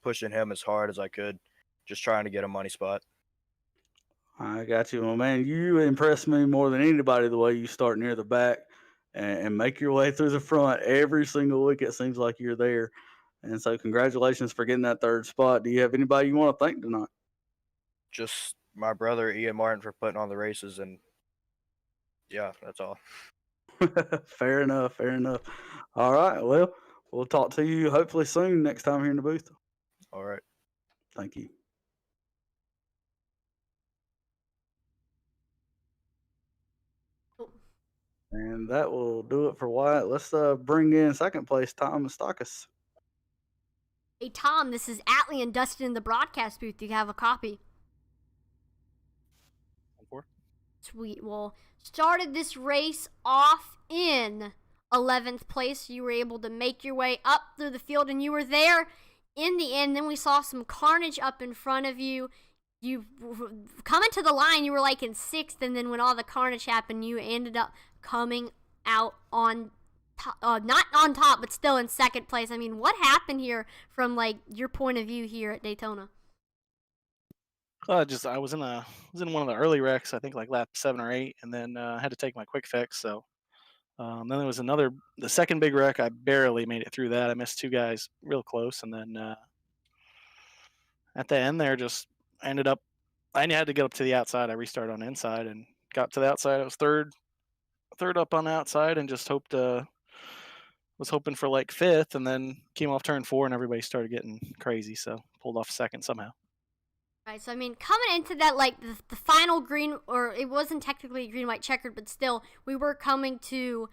pushing him as hard as I could, just trying to get a money spot. I got you, my man. You impressed me more than anybody the way you start near the back and make your way through the front every single week. It seems like you're there. And so congratulations for getting that third spot. Do you have anybody you want to thank tonight? Just my brother, Ian Martin, for putting on the races. And yeah, that's all. Fair enough. Fair enough. All right. Well, we'll talk to you hopefully soon next time here in the booth. All right. Thank you. And that will do it for Wyatt. Let's bring in second place, Tom Moustakis. Hey, Tom, this is Atlee and Dustin in the broadcast booth. Do you have a copy? Sweet. Well, started this race off in 11th place. You were able to make your way up through the field, and you were there in the end. Then we saw some carnage up in front of you. You coming to the line, you were like in 6th, and then when all the carnage happened, you ended up coming out on not on top, but still in second place. I mean, what happened here from like your point of view here at Daytona? Just I was in one of the early wrecks, I think like lap 7 or 8, and then I had to take my quick fix. So then there was the second big wreck. I barely made it through that. I missed 2 guys real close, and then at the end there, just ended up. I had to get up to the outside. I restarted on the inside and got to the outside. I was third up on the outside, and just was hoping for like fifth, and then came off turn 4, and everybody started getting crazy. So pulled off second somehow. Right, so I mean, coming into that, like the final green, or it wasn't technically green-white checkered, but still, we were coming to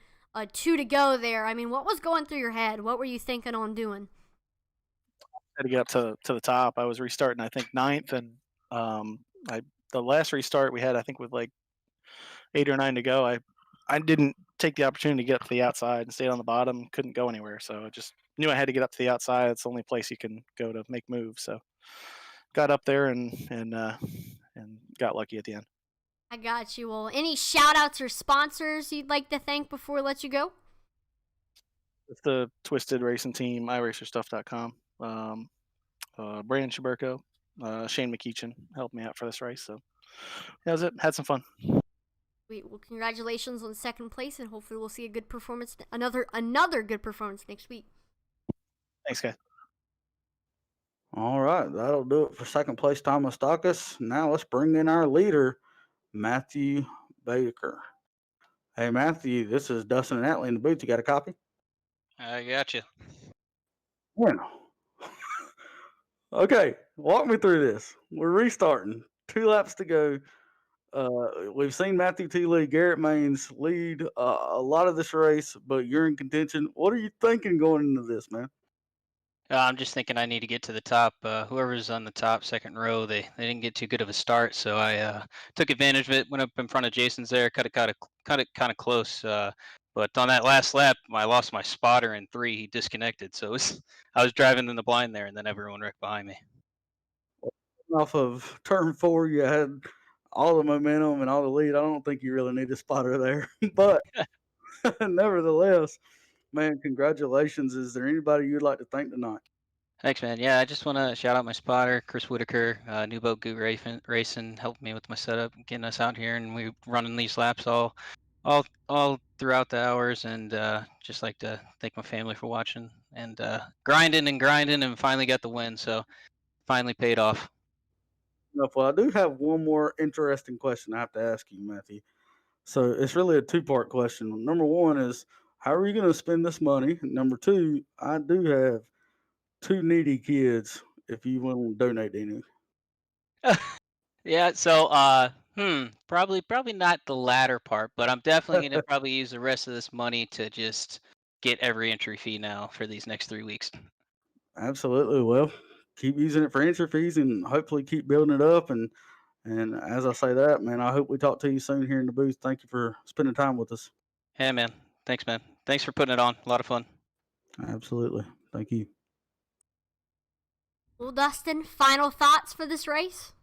2 to go there. I mean, what was going through your head? What were you thinking on doing? Had to get up to the top. I was restarting, I think, ninth, and the last restart we had, I think, with like 8 or 9 to go, I didn't take the opportunity to get up to the outside and stayed on the bottom. Couldn't go anywhere, so I just knew I had to get up to the outside. It's the only place you can go to make moves. So got up there and got lucky at the end. I got you. Well, any shout-outs or sponsors you'd like to thank before we let you go? It's the Twisted Racing Team, iRacerStuff.com. Brandon Schuberko, Shane McEachin helped me out for this race. So that was it. Had some fun. Sweet. Well, congratulations on second place, and hopefully we'll see a good performance, another good performance next week. Thanks, guys. All right, that'll do it for second place, Thomas Dacus. Now let's bring in our leader, Matthew Baker. Hey, Matthew, this is Dustin and Atlee in the booth. You got a copy? I got you. Bueno. Okay, walk me through this. We're restarting. 2 laps to go. We've seen Matthew T. Lee, Garrett Maines lead a lot of this race, but you're in contention. What are you thinking going into this, man? I'm just thinking I need to get to the top. Whoever's on the top second row, they didn't get too good of a start, so I took advantage of it. Went up in front of Jason's there, cut it kind of close. But on that last lap, I lost my spotter in 3. He disconnected, so I was driving in the blind there, and then everyone wrecked behind me. Off of turn 4, you had all the momentum and all the lead. I don't think you really need a spotter there, but nevertheless, man, congratulations. Is there anybody you'd like to thank tonight? Thanks, man. Yeah, I just want to shout out my spotter, Chris Whitaker, New Boat Goot Racing, helped me with my setup, getting us out here, and we running these laps all throughout the hours. And just like to thank my family for watching and grinding, and finally got the win. So finally paid off. Well, I do have one more interesting question I have to ask you, Matthew. So it's really a 2-part question. Number 1 is, how are you going to spend this money? Number 2, I do have 2 needy kids if you want to donate any. Yeah, so probably not the latter part, but I'm definitely gonna probably use the rest of this money to just get every entry fee now for these next 3 weeks. Absolutely. Well, keep using it for entry fees and hopefully keep building it up. And as I say that, man, I hope we talk to you soon here in the booth. Thank you for spending time with us. Hey, man. Thanks, man. Thanks for putting it on. A lot of fun. Absolutely. Thank you. Well, Dustin, final thoughts for this race?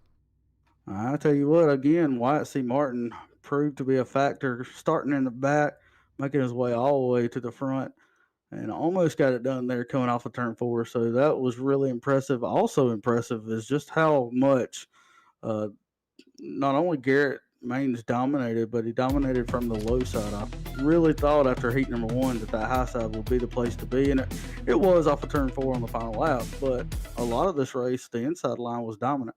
I tell you what, again, Wyatt C. Martin proved to be a factor, starting in the back, making his way all the way to the front, and almost got it done there coming off of turn 4. So that was really impressive. Also impressive is just how much not only Garrett Maines dominated, but he dominated from the low side. I really thought after heat number 1 that high side would be the place to be, and it was off of turn 4 on the final lap. But a lot of this race, the inside line was dominant.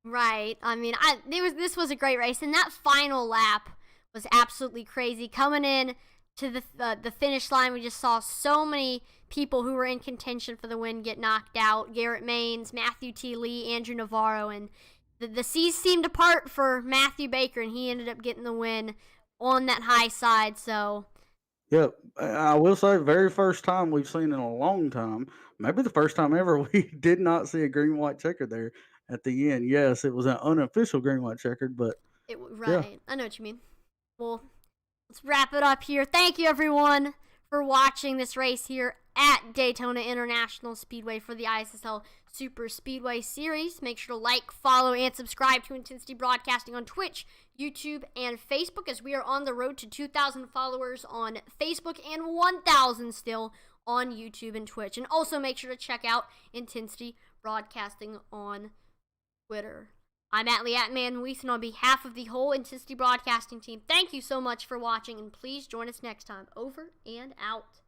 Right. I mean, this was a great race, and that final lap was absolutely crazy. Coming in to the finish line, we just saw so many people who were in contention for the win get knocked out. Garrett Maines, Matthew T. Lee, Andrew Navarro, and the seas seemed to part for Matthew Baker, and he ended up getting the win on that high side. So, yep, I will say, very first time we've seen in a long time, maybe the first time ever, we did not see a green-white checker there at the end. Yes, it was an unofficial green-white checkered, but right. Yeah. I know what you mean. Well, let's wrap it up here. Thank you, everyone, for watching this race here at Daytona International Speedway for the iSSL Superspeedway Series. Make sure to like, follow, and subscribe to Intensity Broadcasting on Twitch, YouTube, and Facebook, as we are on the road to 2,000 followers on Facebook and 1,000 still on YouTube and Twitch. And also make sure to check out Intensity Broadcasting on Twitter. I'm Atlee Atman-Weason on behalf of the whole Intensity Broadcasting team. Thank you so much for watching, and please join us next time. Over and out.